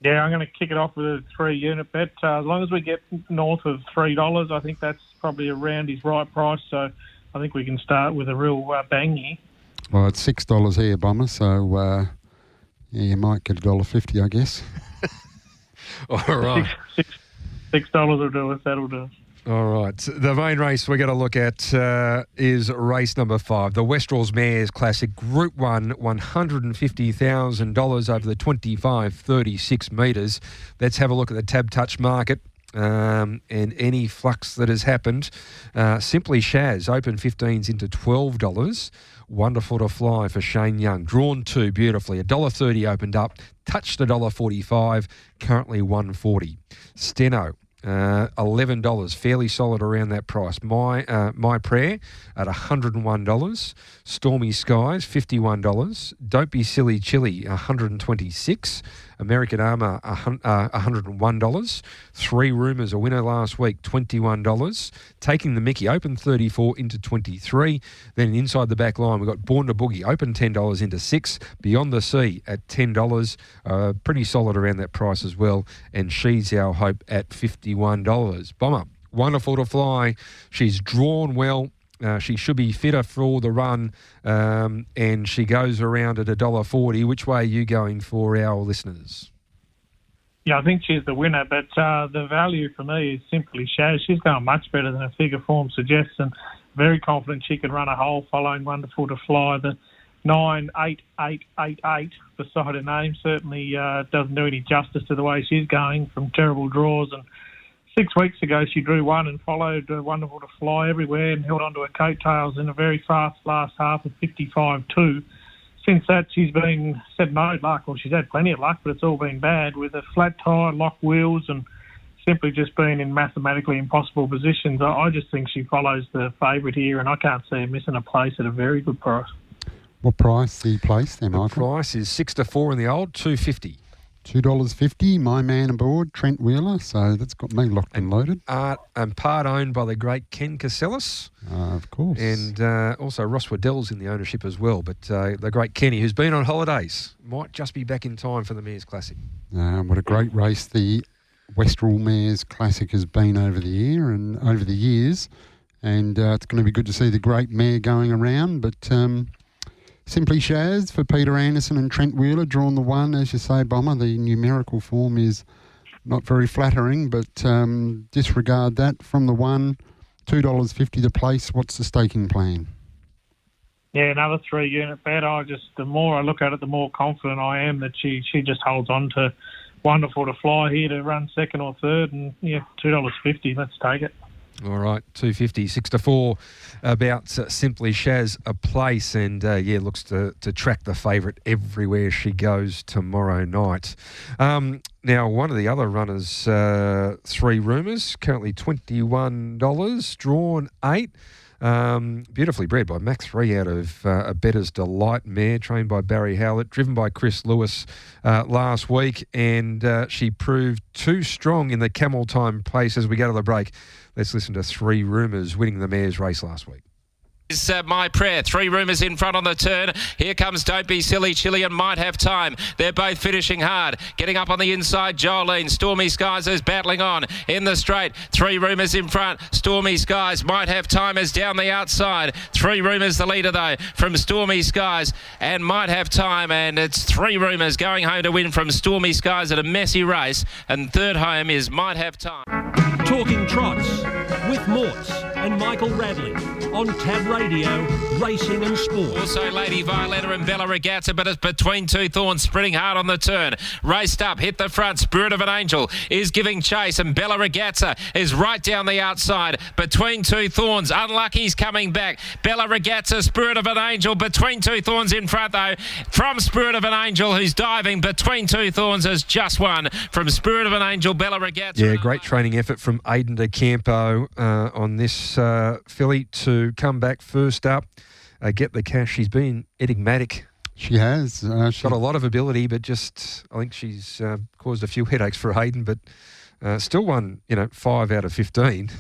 Yeah, I'm going to kick it off with a 3-unit bet. As long as we get north of $3, I think that's probably around his right price. So I think we can start with a real bang here. Well, it's $6 here, Bomber, so you might get $1.50, I guess. All right. $6 will do it. That'll do it. All right. The main race we're going to look at is race number 5, the Westrals Mares Classic Group 1, $150,000 over the 25-36 metres. Let's have a look at the Tab Touch market. And any flux that has happened. Simply Shaz, open 15s into $12. Wonderful to Fly for Shane Young. Drawn 2 beautifully. $1.30 opened up. Touched $1.45. Currently $1.40. Steno. $11, fairly solid around that price. My Prayer at $101. Stormy Skies, $51. Don't Be Silly Chili, $126. American Armour, $101. Three Rumours, a winner last week, $21. Taking the Mickey, open 34 into 23. Then inside the back line, we've got Born to Boogie, open $10 into 6. Beyond the Sea at $10. Pretty solid around that price as well. And She's Our Hope at $51. Bomber, Wonderful to Fly. She's drawn well. She should be fitter for the run, and she goes around at $1.40. Which way are you going for our listeners? Yeah, I think she's the winner, but the value for me is Simply Shaz. She's going much better than her figure form suggests, and very confident she can run a hole following Wonderful to Fly. The 98888 beside her name certainly doesn't do any justice to the way she's going from terrible draws. And 6 weeks ago, she drew one and followed Wonderful to Fly everywhere and held onto her coattails in a very fast last half of 55-2. Since that, she's been said no luck. Well, she's had plenty of luck, but it's all been bad with a flat tyre, locked wheels, and simply just been in mathematically impossible positions. I just think she follows the favourite here, and I can't see her missing a place at a very good price. What price the place there, Michael? The price is 6-4 in the old, $2.50. $2.50, my man aboard, Trent Wheeler, so that's got me locked and loaded. And part owned by the great Ken Casellas. Of course. And also Ross Waddell's in the ownership as well. But the great Kenny, who's been on holidays, might just be back in time for the Mares Classic. What a great race the Westral Mares Classic has been over the year and over the years. And it's going to be good to see the great mare going around. But Simply Shaz for Peter Anderson and Trent Wheeler, drawn the 1, as you say, Bomber. The numerical form is not very flattering, but disregard that. From the 1, $2.50 the place. What's the staking plan? Yeah, another 3-unit bet. The more I look at it, the more confident I am that she just holds on to Wonderful to Fly here to run second or third, and yeah, $2.50. Let's take it. All right, $2.50, 6-4 about Simply Shaz a place, and looks to track the favourite everywhere she goes tomorrow night. Now, one of the other runners, Three Rumours, currently $21, drawn 8. Beautifully bred by Mac 3 out of A Better's Delight mare, trained by Barry Howlett, driven by Chris Lewis last week, and she proved too strong in the Camel Time place. As we go to the break, let's listen to Three Rumours winning the mares race last week. Is My Prayer. Three Rumours in front on the turn. Here comes Don't Be Silly Chili and Might Have Time. They're both finishing hard. Getting up on the inside, Jolene. Stormy Skies is battling on in the straight. Three Rumours in front. Stormy Skies. Might Have Time is down the outside. Three Rumours the leader though from Stormy Skies and Might Have Time, and it's Three Rumours going home to win from Stormy Skies at a messy race, and third home is Might Have Time. Talking Trots with Mortz and Michael Radley on Tab Radio, Racing and Sport. Also Lady Violetta and Bella Ragazza, but it's Between Two Thorns sprinting hard on the turn. Raced up, hit the front. Spirit of an Angel is giving chase, and Bella Ragazza is right down the outside. Between Two Thorns, Unlucky's coming back. Bella Ragazza, Spirit of an Angel, Between Two Thorns in front though from Spirit of an Angel, who's diving. Between Two Thorns has just won from Spirit of an Angel, Bella Ragazza. Yeah, great training effort from Aidan de Campo on this filly to come back first up, get the cash. She's been enigmatic. She has. She's got a lot of ability, but just I think she's caused a few headaches for Hayden, but still won, 5 out of 15,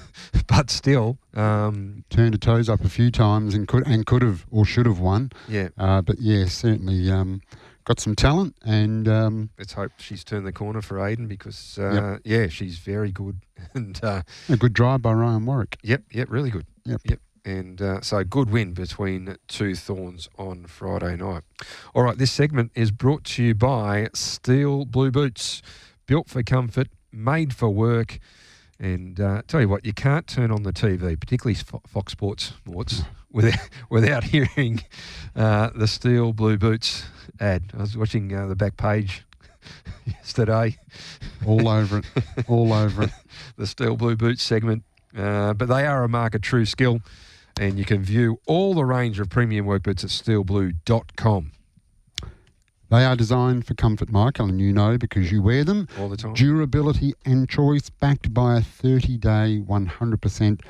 but still. Turned her toes up a few times and could have or should have won. Yeah. But yeah, certainly got some talent, and let's hope she's turned the corner for Aidan because, she's very good. And a good drive by Ryan Warwick. Yep, really good. Yep. And so good win between Two Thorns on Friday night. All right, this segment is brought to you by Steel Blue Boots. Built for comfort, made for work. And tell you what, you can't turn on the TV, particularly Fox Sports, without hearing the Steel Blue Boots ad. I was watching the back page yesterday. All over it. The Steel Blue Boots segment. But they are a mark of true skill, and you can view all the range of premium work boots at steelblue.com. They are designed for comfort, Michael, and you know because you wear them. All the time. Durability and choice backed by a 30-day, 100%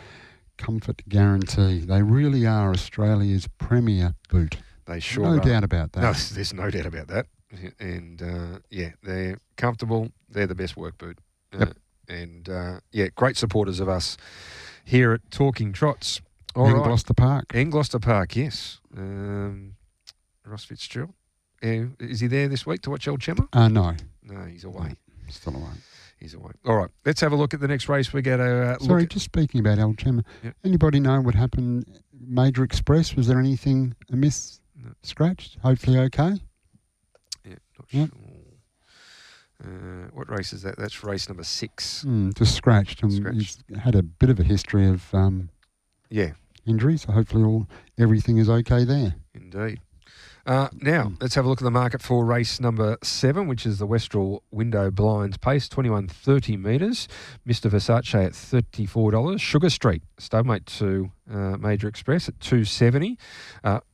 comfort guarantee. They really are Australia's premier boot. They sure are. No doubt about that. No, there's no doubt about that. And, they're comfortable. They're the best work boot. Yep. Great supporters of us here at Talking Trots. All right. Gloucester Park. In Gloucester Park, yes. Ross Fitzgerald. Is he there this week to watch El Chema? No. No, he's away. Still away. He's away. All right, let's have a look at the next race. We get a Sorry, just speaking about El Chema. Yep. Anybody know what happened? Major Express, was there anything amiss? No. Scratched? Hopefully okay? Yeah, not Yep. sure. What race is that? That's race number 6. Just scratched. He's had a bit of a history of injuries, so hopefully everything is okay there. Indeed. Now, let's have a look at the market for race number 7, which is the Westrel Window Blinds Pace, 21.30 metres. Mr. Versace at $34. Sugar Street, stablemate to Major Express at $2.70.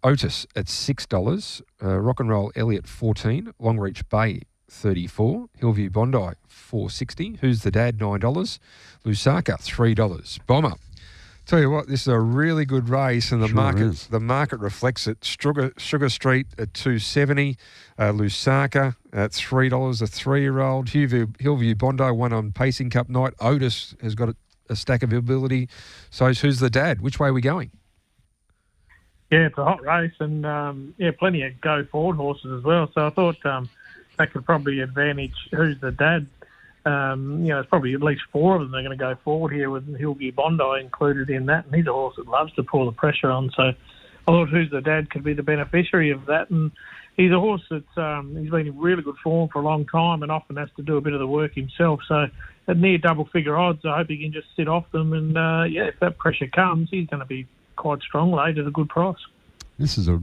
Otis at $6. Rock and Roll Elliot, $14. Longreach Bay, $34. Hillview Bondi, $4.60. Who's the Dad, $9. Lusaka, $3. Bomber. Tell you what, this is a really good race, and the market reflects it. Sugar Street at $2.70, Lusaka at $3, a 3-year-old. Hillview Bondi won on Pacing Cup night. Otis has got a stack of ability. So who's the Dad? Which way are we going? Yeah, it's a hot race, and plenty of go forward horses as well. So I thought that could probably advantage Who's the Dad. There's probably at least 4 of them that are going to go forward here with Hillview Bondi included in that, and he's a horse that loves to pour the pressure on. So I thought Who's the Dad could be the beneficiary of that, and he's a horse that's he's been in really good form for a long time and often has to do a bit of the work himself. So at near double-figure odds, I hope he can just sit off them, and if that pressure comes, he's going to be quite strong late at a good price. This is a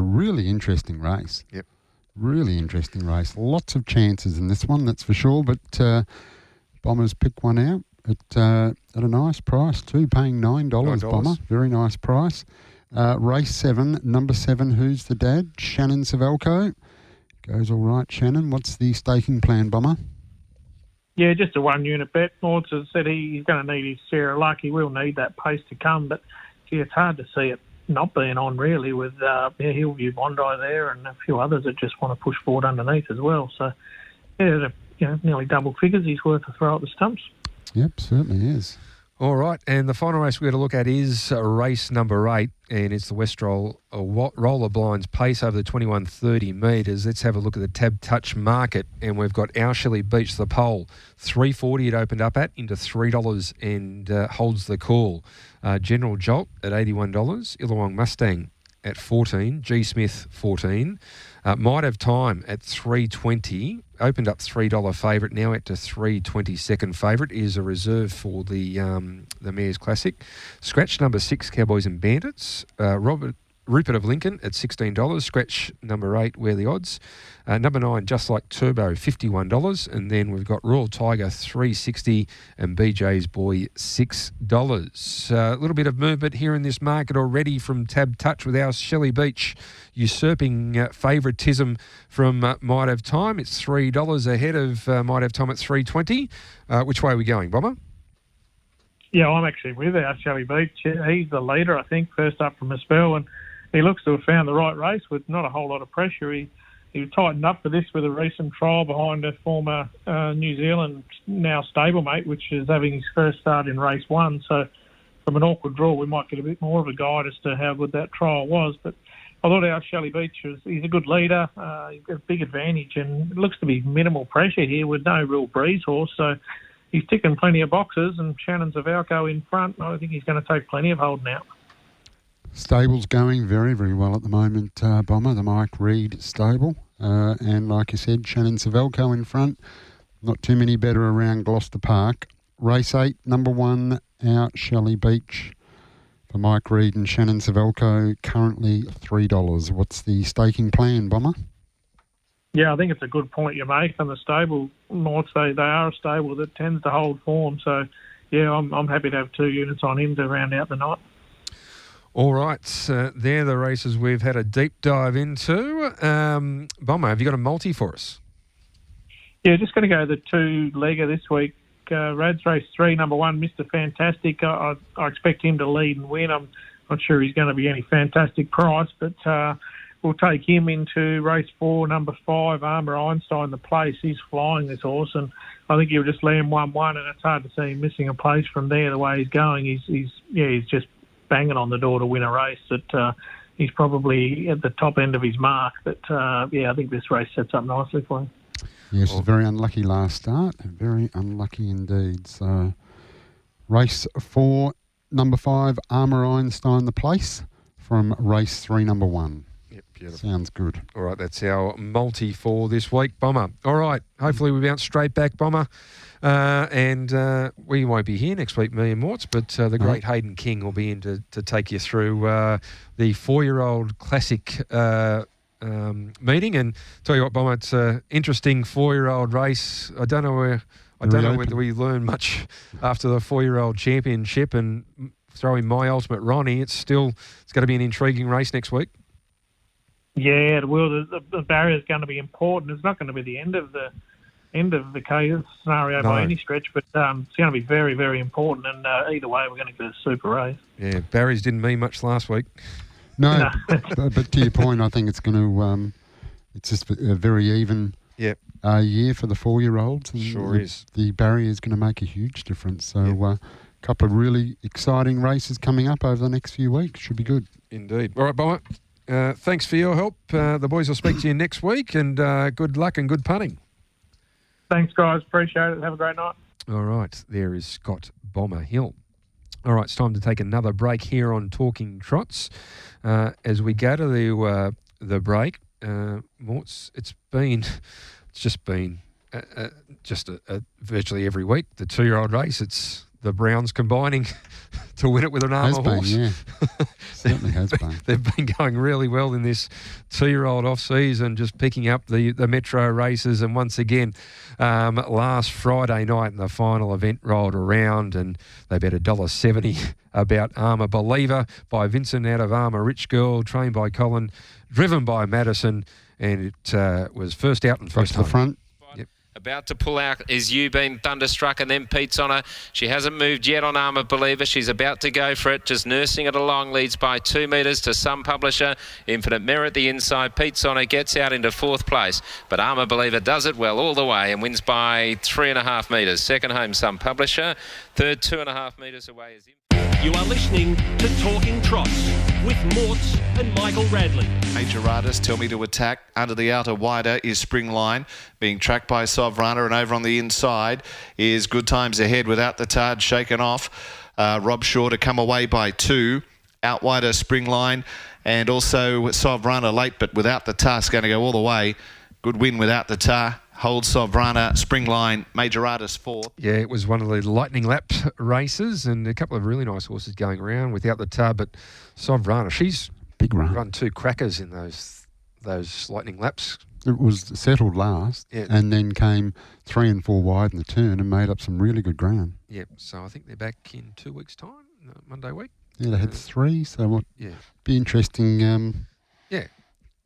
really interesting race. Yep. Really interesting race. Lots of chances in this one, that's for sure. But Bombers pick one out at a nice price too, paying $9. Bomber. Very nice price. Race 7, number 7, Who's the Dad? Shannon Savelko. Goes all right, Shannon. What's the staking plan, Bomber? Yeah, just a 1-unit bet. Mords has said he's going to need his share of luck. He will need that pace to come, but it's hard to see it not being on really with Hillview Bondi there and a few others that just want to push forward underneath as well. So, nearly double figures he's worth a throw at the stumps. Yep, certainly is. All right, and the final race we're going to look at is race number 8, and it's the Westrel Roller Blinds Pace over the 21.30 metres. Let's have a look at the Tab Touch market, and we've got Our Shelley Beach, the pole, $3.40 it opened up at, into $3 and holds the call. General Jolt at $81, Illawong Mustang at $14, G Smith $14, Might Have Time at $3.20, opened up $3 favourite, now at to $3.20 second favourite, is a reserve for the Mayor's Classic. Scratch number 6, Cowboys and Bandits, Rupert of Lincoln at $16, scratch number 8, Where the Odds, number 9, Just Like Turbo, $51, and then we've got Royal Tiger $3.60 and BJ's Boy $6. A little bit of movement here in this market already from Tab Touch with Our Shelley Beach usurping favouritism from Might Have Time. It's $3 ahead of Might Have Time at $3.20. Which way are we going, Bomber? Yeah, I'm actually with Our Shelley Beach. He's the leader, I think, first up from a spell, and he looks to have found the right race with not a whole lot of pressure. He tightened up for this with a recent trial behind a former New Zealand now stablemate, which is having his first start in race 1. So from an awkward draw, we might get a bit more of a guide as to how good that trial was. But I thought Our Shelley Beach he's a good leader. He's got a big advantage, and it looks to be minimal pressure here with no real breeze horse. So he's ticking plenty of boxes, and Shannon Zavalco in front. I think he's going to take plenty of holding out. Stable's going very, very well at the moment, Bomber, the Mike Reid stable. And like you said, Shannon Zavalco in front. Not too many better around Gloucester Park. Race 8, number 1 out, Shelley Beach. For Mike Reid and Shannon Zavalco, currently $3. What's the staking plan, Bomber? Yeah, I think it's a good point you make. And the stable, North, they are a stable that tends to hold form. So, yeah, I'm happy to have 2 units on him to round out the night. All right, they're the races we've had a deep dive into. Bomber, have you got a multi for us? Yeah, just going to go the 2-legger this week. Rad's race 3, number 1, Mr. Fantastic. I expect him to lead and win. I'm not sure he's going to be any fantastic price, but we'll take him into race 4, number 5, Armour Einstein, the place. He's flying, this horse, and I think he'll just land 1-1, and it's hard to see him missing a place from there the way he's going. He's just banging on the door to win a race that he's probably at the top end of his mark. But, I think this race sets up nicely for him. Yes, a very unlucky last start. Very unlucky indeed. So, race 4, number 5, Armour Einstein, the place, from race 3, number 1. Yep, beautiful. Sounds good. All right, that's our multi for this week, Bomber. All right, hopefully we bounce straight back, Bomber. And we won't be here next week, me and Morts, but the great Hayden King will be in to take you through the 4-year-old classic meeting. And tell you what, Bomber, it's an interesting 4-year-old race. I don't know whether we learn much after the 4-year-old championship and throw in My Ultimate Ronnie. It's going to be an intriguing race next week. Yeah, it will. The barrier is going to be important. It's not going to be the end of the case scenario by any stretch, but it's going to be very, very important. And either way, we're going to get a super race. Yeah, barriers didn't mean much last week. No, but to your point, I think it's going to. It's just a very even year for the 4-year-olds. Sure is. The barrier is going to make a huge difference. So a couple of really exciting races coming up over the next few weeks. Should be good. Indeed. All right, Bomber. Thanks for your help. The boys will speak to you next week, and good luck and good punting. Thanks, guys. Appreciate it. Have a great night. All right. There is Scott Bomber Hill. All right. It's time to take another break here on Talking Trots. As we go to the break, Morts, it's just been virtually every week. The 2-year-old race, it's the Browns combining to win it with an Armour horse. Yeah. Certainly has been. They've been going really well in this 2-year-old off-season, just picking up the metro races. And once again, last Friday night, the final event rolled around and they bet $1.70 about Armour Believer by Vincent out of Armour Rich Girl, trained by Colin, driven by Madison, and it was first out and first home. The front. About to pull out is You Been Thunderstruck, and then Pete's on her. She hasn't moved yet on Armour Believer. She's about to go for it, just nursing it along, leads by 2 metres to Some Publisher. Infinite Merit the inside. Pete's on her, gets out into 4th place. But Armour Believer does it well all the way and wins by 3.5 metres. Second home, Some Publisher. Third, 2.5 metres away is You are listening to Talking Trots with Morts and Michael Radley. Major Artist, Tell Me to Attack. Under the outer wider is Springline, being tracked by Sovrana, and over on the inside is Good Times Ahead without the Tard shaken off. Rob Shaw to come away by 2. Out wider Springline, and also Sovrana late, but without the Tar, going to go all the way. Good win without the Tar. Hold Sovrana, Springline, Major Artist 4th. Yeah, it was one of the lightning lap races and a couple of really nice horses going around without the Tar, but Sovrana, she's big run 2 crackers in those lightning laps. It was settled last, and then came 3 and 4 wide in the turn and made up some really good ground. Yeah, so I think they're back in 2 weeks' time, Monday week. Yeah, they had 3, so be interesting.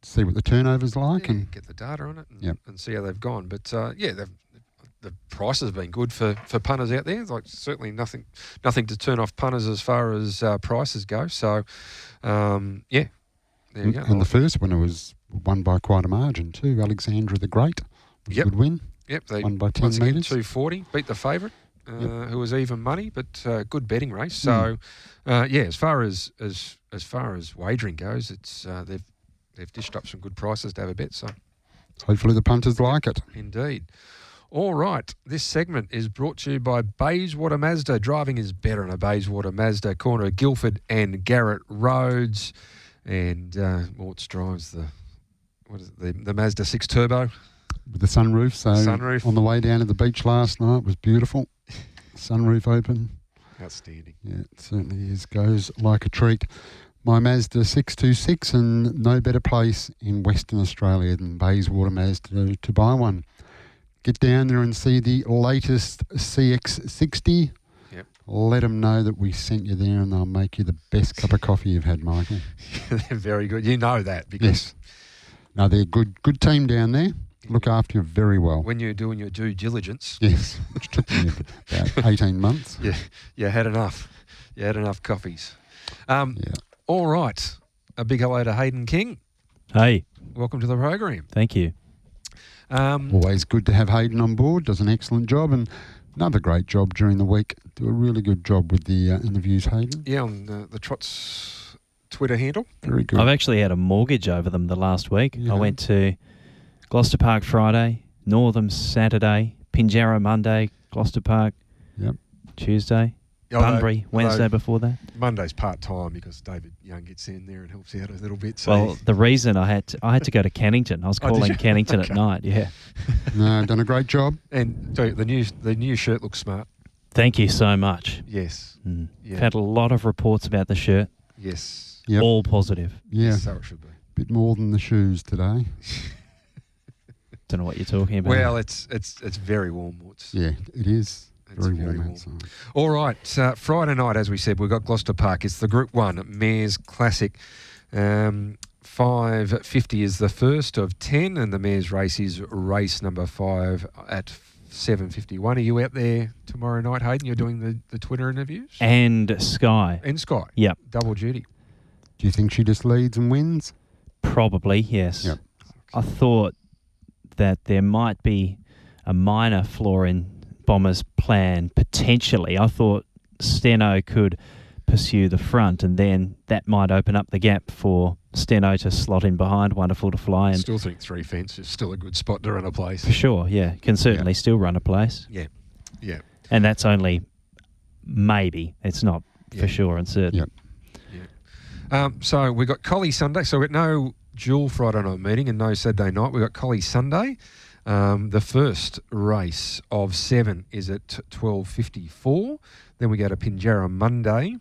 See what the turnover's like and get the data on it and see how they've gone. But the price has been good for punters out there. Like certainly nothing to turn off punters as far as prices go. So there you go. And the first winner was won by quite a margin too. Alexandra the Great was a good win. Yep, they won by 10 metres. metres. 240, beat the favourite, who was even money, but good betting race. So as far as wagering goes, it's they've dished up some good prices to have a bet. So hopefully the punters like it. Indeed. All right, this segment is brought to you by Bayswater Mazda. Driving is better in a Bayswater Mazda, corner of Guildford and Garrett Roads. And Mortz drives the Mazda 6 Turbo. With the sunroof. So Sunroof. on the way down to the beach last night, it was beautiful. Sunroof open. Outstanding. Yeah, it certainly is. Goes like a treat. My Mazda 626, and no better place in Western Australia than Bayswater Mazda to buy one. Get down there and see the latest CX60. Yep. Let them know that we sent you there, and they'll make you the best cup of coffee you've had, Michael. They're very good. You know that because Yes. No, they're good team down there. Look after you very well. when you're doing your due diligence, Yes, which took me about 18 months. you had enough. You had enough coffees. Yeah. All right. A big hello to Hayden King. Hey, Welcome to the program. thank you. Always good to have Hayden on board. Does an excellent job, and another great job during the week. Do a really good job with the interviews, Hayden. Yeah, on the Trots Twitter handle. Very good. I've actually had a mortgage over them the last week. Yeah. I went to Gloucester Park Friday, Northam Saturday, Pinjarra Monday, Gloucester Park Yep. Tuesday, Bunbury Wednesday before that. Monday's part-time because David Young gets in there and helps out a little bit. So Well, the reason I had to go to Cannington. I was Oh, did calling you? Cannington Okay. at night. Yeah. No, done a great job. and so the new shirt looks smart. Thank you so much. Yes. Mm. Yeah. I've had a lot of reports about the shirt, Yes. Yep. all positive. Yeah, So it should be. bit more than the shoes today. Don't know what you're talking about. Well, it's very warm. Yeah, it is. It's Very very warm warm. outside. All right, Friday night, as we said, we've got Gloucester Park. It's the Group 1 Mares Classic. 5:50 is the first of 10, and the Mares race is race number 5 at 7:51. Are you out there tomorrow night, Hayden? You're doing the Twitter interviews? And Sky. In Sky? Yep. Double duty? Do you think she just leads and wins? Probably, yes. Yep. I thought that there might be a minor flaw in Bomber's plan, potentially. I thought Steno could pursue the front, and then that might open up the gap for Steno to slot in behind. Wonderful to fly. And Still think 3 fence is still a good spot to run a place. for sure, yeah, can certainly still run a place. Yeah. And that's only maybe. It's not Yeah. for sure and certain. Yep. So we've got Collie Sunday. So we've got no dual Friday night meeting and no Saturday night. We've got Collie Sunday. The first race of 7 is at 12:54. Then we go to Pinjarra Monday.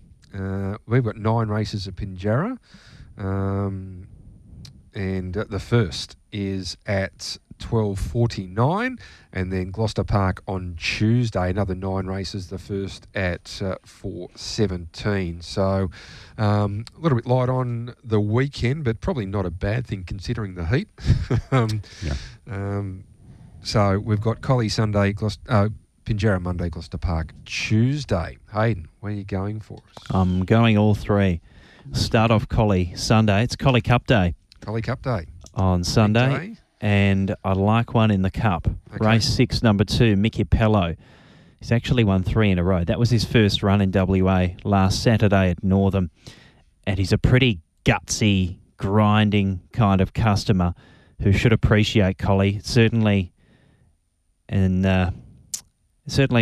We've got 9 races at Pinjarra. And the first is at 12:49. And then Gloucester Park on Tuesday, another 9 races, the first at 4:17. So a little bit light on the weekend, but probably not a bad thing considering the heat. So we've got Collie Sunday, Pinjarra Monday, Gloucester Park Tuesday. Hayden, where are you going for us? I'm going all 3. Start off Collie Sunday. It's Collie Cup Day Collie Cup Day. on Sunday. Big day. And I like one in the Cup. Okay. Race 6, number 2, Mickey Pello. He's actually won 3 in a row. That was his first run in WA last Saturday at Northam. And he's a pretty gutsy, grinding kind of customer who should appreciate Collie. Certainly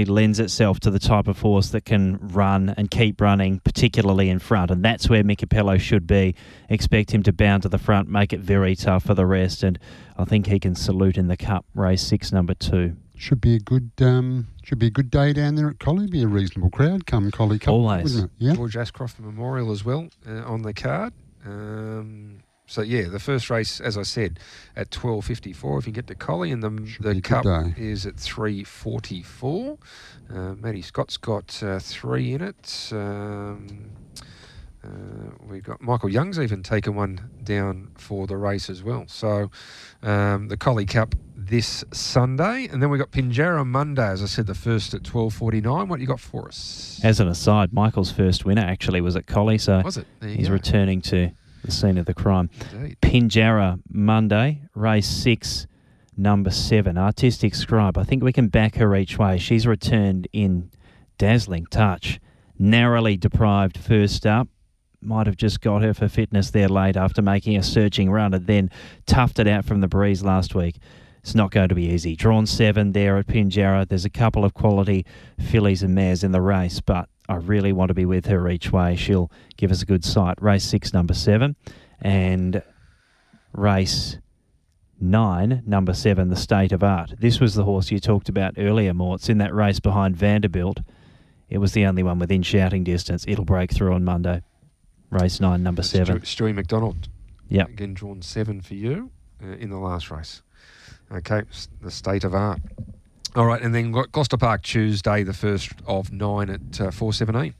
lends itself to the type of horse that can run and keep running, particularly in front. And that's where Mickey Pello should be. Expect him to bound to the front, make it very tough for the rest. And I think he can salute in the Cup, race 6, number 2. Should be a good day down there at Collie. Be a reasonable crowd come Collie Cup. Always. Wouldn't it? Yeah. George Ashcroft Memorial as well on the card. So, yeah, the first race, as I said, at 12:54 if you get to Collie, and Should be the a good Cup day. is at 3:44. Matty Scott's got 3 in it. We've got Michael Young's even taken one down for the race as well. So the Collie Cup this Sunday, and then we've got Pinjarra Monday, as I said, the first at 12:49. What you got for us? As an aside, Michael's first winner actually was at Collie, so Was it? There you he's go. returning to the scene of the crime. Indeed. Pinjarra Monday, race 6, number 7, Artistic Scribe. I think we can back her each way. She's returned in dazzling touch. Narrowly deprived first up. Might have just got her for fitness there late after making a surging run and then toughed it out from the breeze last week. It's not going to be easy. Drawn 7 there at Pinjarra. There's a couple of quality fillies and mares in the race, but I really want to be with her each way. She'll give us a good sight. Race 6, number 7, and race 9, number 7, the State of Art. This was the horse you talked about earlier, Morts, in that race behind Vanderbilt. It was the only one within shouting distance. It'll break through on Monday. Race 9, number 7. Stewie McDonald. Yep. Again, drawn 7 for you in the last race. Okay, the State of Art. All right, and then Gloucester Park Tuesday, the first of 9 at 4:17.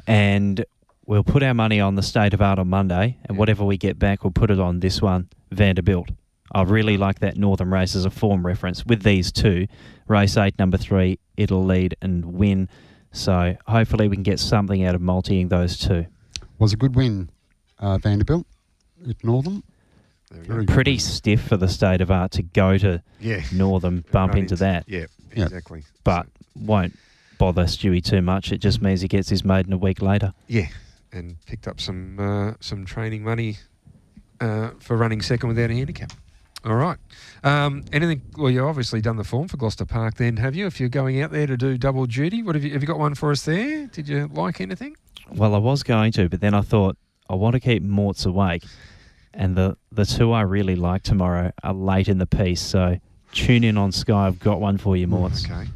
And we'll put our money on the State of Art on Monday, and whatever we get back, we'll put it on this one, Vanderbilt. I really like that Northern race as a form reference. With these two, race 8, number 3, it'll lead and win. So hopefully we can get something out of multiing those two. Was a good win, Vanderbilt at Northern. Pretty stiff for the State of Art to go to Northern, bump into that. Yeah, exactly. But won't bother Stewie too much. It just means he gets his maiden a week later. Yeah, and picked up some training money for running second without a handicap. All right. Anything? Well, you've obviously done the form for Gloucester Park then, have you? If you're going out there to do double duty, have you got one for us there? Did you like anything? Well, I was going to, but then I thought I want to keep Morts awake. And the two I really like tomorrow are late in the piece. So tune in on Sky. I've got one for you, Morts. Okay.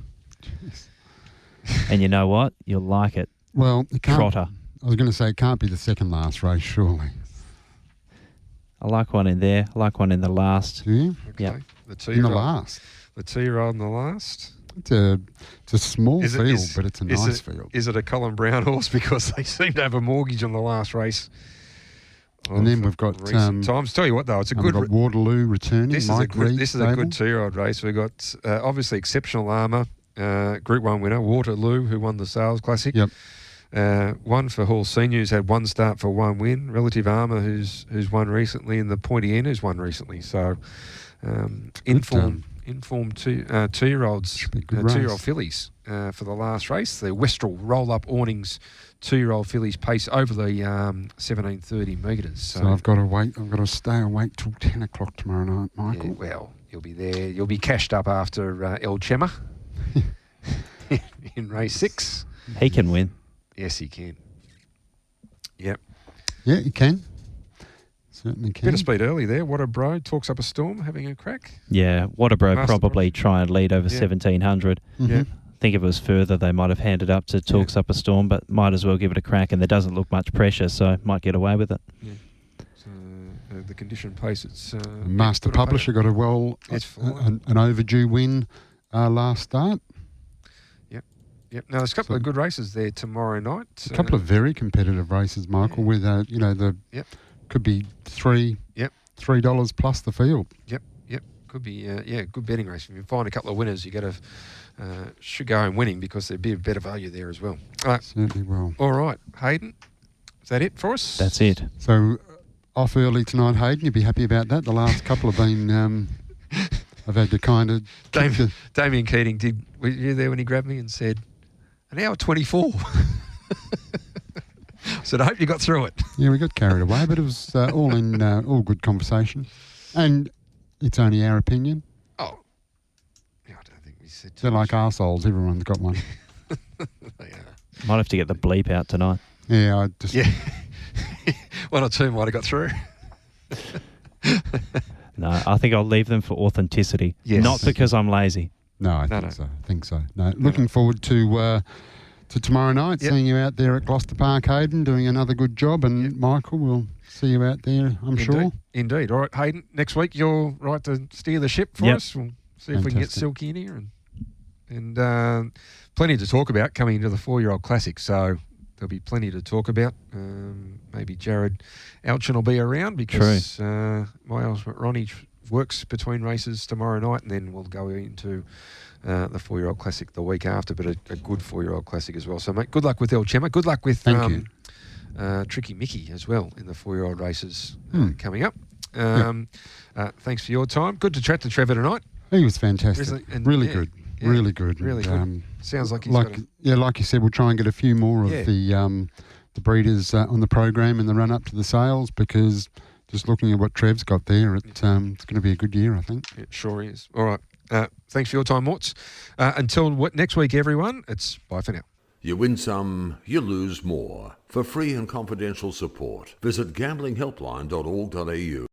And you know what? You'll like it. Well, it can't, Trotter. I was going to say it can't be the second last race, surely. I like one in there. I like one in the last. Do you? Okay. Yep. In the last. The 2-year-old in the last. It's a small field, but it's a nice field. Is it a Colin Brown horse? Because they seem to have a mortgage on the last race. And then we've got times. Tell you what, though, it's a good. We've got Waterloo returning. This is a good 2-year-old race. We've got obviously Exceptional Armour, Group 1 winner, Waterloo, who won the Sales Classic. Yep. One for Hall Senior, who's had one start for one win. Relative Armour, who's won recently, and the Pointy End, who's won recently. So, informed 2-year-olds, 2-year-old fillies for the last race. The Westrel roll-up awnings 2-year-old fillies pace over the 1730 metres. So I've got to wait. I've got to stay awake till 10 o'clock tomorrow night, Michael. Yeah, well, you'll be there. You'll be cashed up after El Chema in race 6. He can win. Yes, he can. Yep. Yeah, he can. Certainly can. Bit of speed early there. What a bro talks up a storm, having a crack. Yeah, Waterbro probably try and lead over 1700. Mm-hmm. Yeah. I think if it was further, they might have handed up to Talks Up a Storm, but might as well give it a crack, and there doesn't look much pressure, so might get away with it. Yeah. So the condition pace, it's... Master Publisher got an overdue win last start. Yep. Now, there's a couple of good races there tomorrow night. A couple of very competitive races, Michael, with, could be $3 plus the field. Yep. Could be, good betting race. If you find a couple of winners, you got to... should go home winning because there'd be a better value there as well. Certainly will. All right, Hayden, is that it for us? That's it. So off early tonight, Hayden. You'd be happy about that. The last couple have been. I've had to kind of. Damien Keating were you there when he grabbed me and said, "An hour 24." I said, "I hope you got through it." Yeah, we got carried away, but it was all good conversation, and it's only our opinion. Oh. They're like arseholes. Everyone's got one. Might have to get the bleep out tonight. Yeah, one or two might have got through. No, I think I'll leave them for authenticity. Yes. Not because I'm lazy. No, I think so. No, looking forward to tomorrow night, seeing you out there at Gloucester Park, Hayden, doing another good job. And Michael, we'll see you out there, I'm sure. Indeed. All right, Hayden, next week you're right to steer the ship for us. We'll see if we can get Silky in here. And plenty to talk about coming into the 4-year-old classic. So there'll be plenty to talk about. Maybe Jared Alchin will be around because Miles McRonnie works between races tomorrow night, and then we'll go into the 4-year-old classic the week after, but a good 4-year-old classic as well. So, mate, good luck with El Chema. Good luck with Tricky Mickey as well in the 4-year-old races coming up. Thanks for your time. Good to chat to Trevor tonight. He was fantastic. Really good. Yeah, really good. Really good. Sounds like he's like you said, we'll try and get a few more of the breeders on the program in the run up to the sales, because just looking at what Trev's got there, it's going to be a good year, I think. It sure is. All right. Thanks for your time, Morts. Until next week, everyone, it's bye for now. You win some, you lose more. For free and confidential support, visit gamblinghelpline.org.au.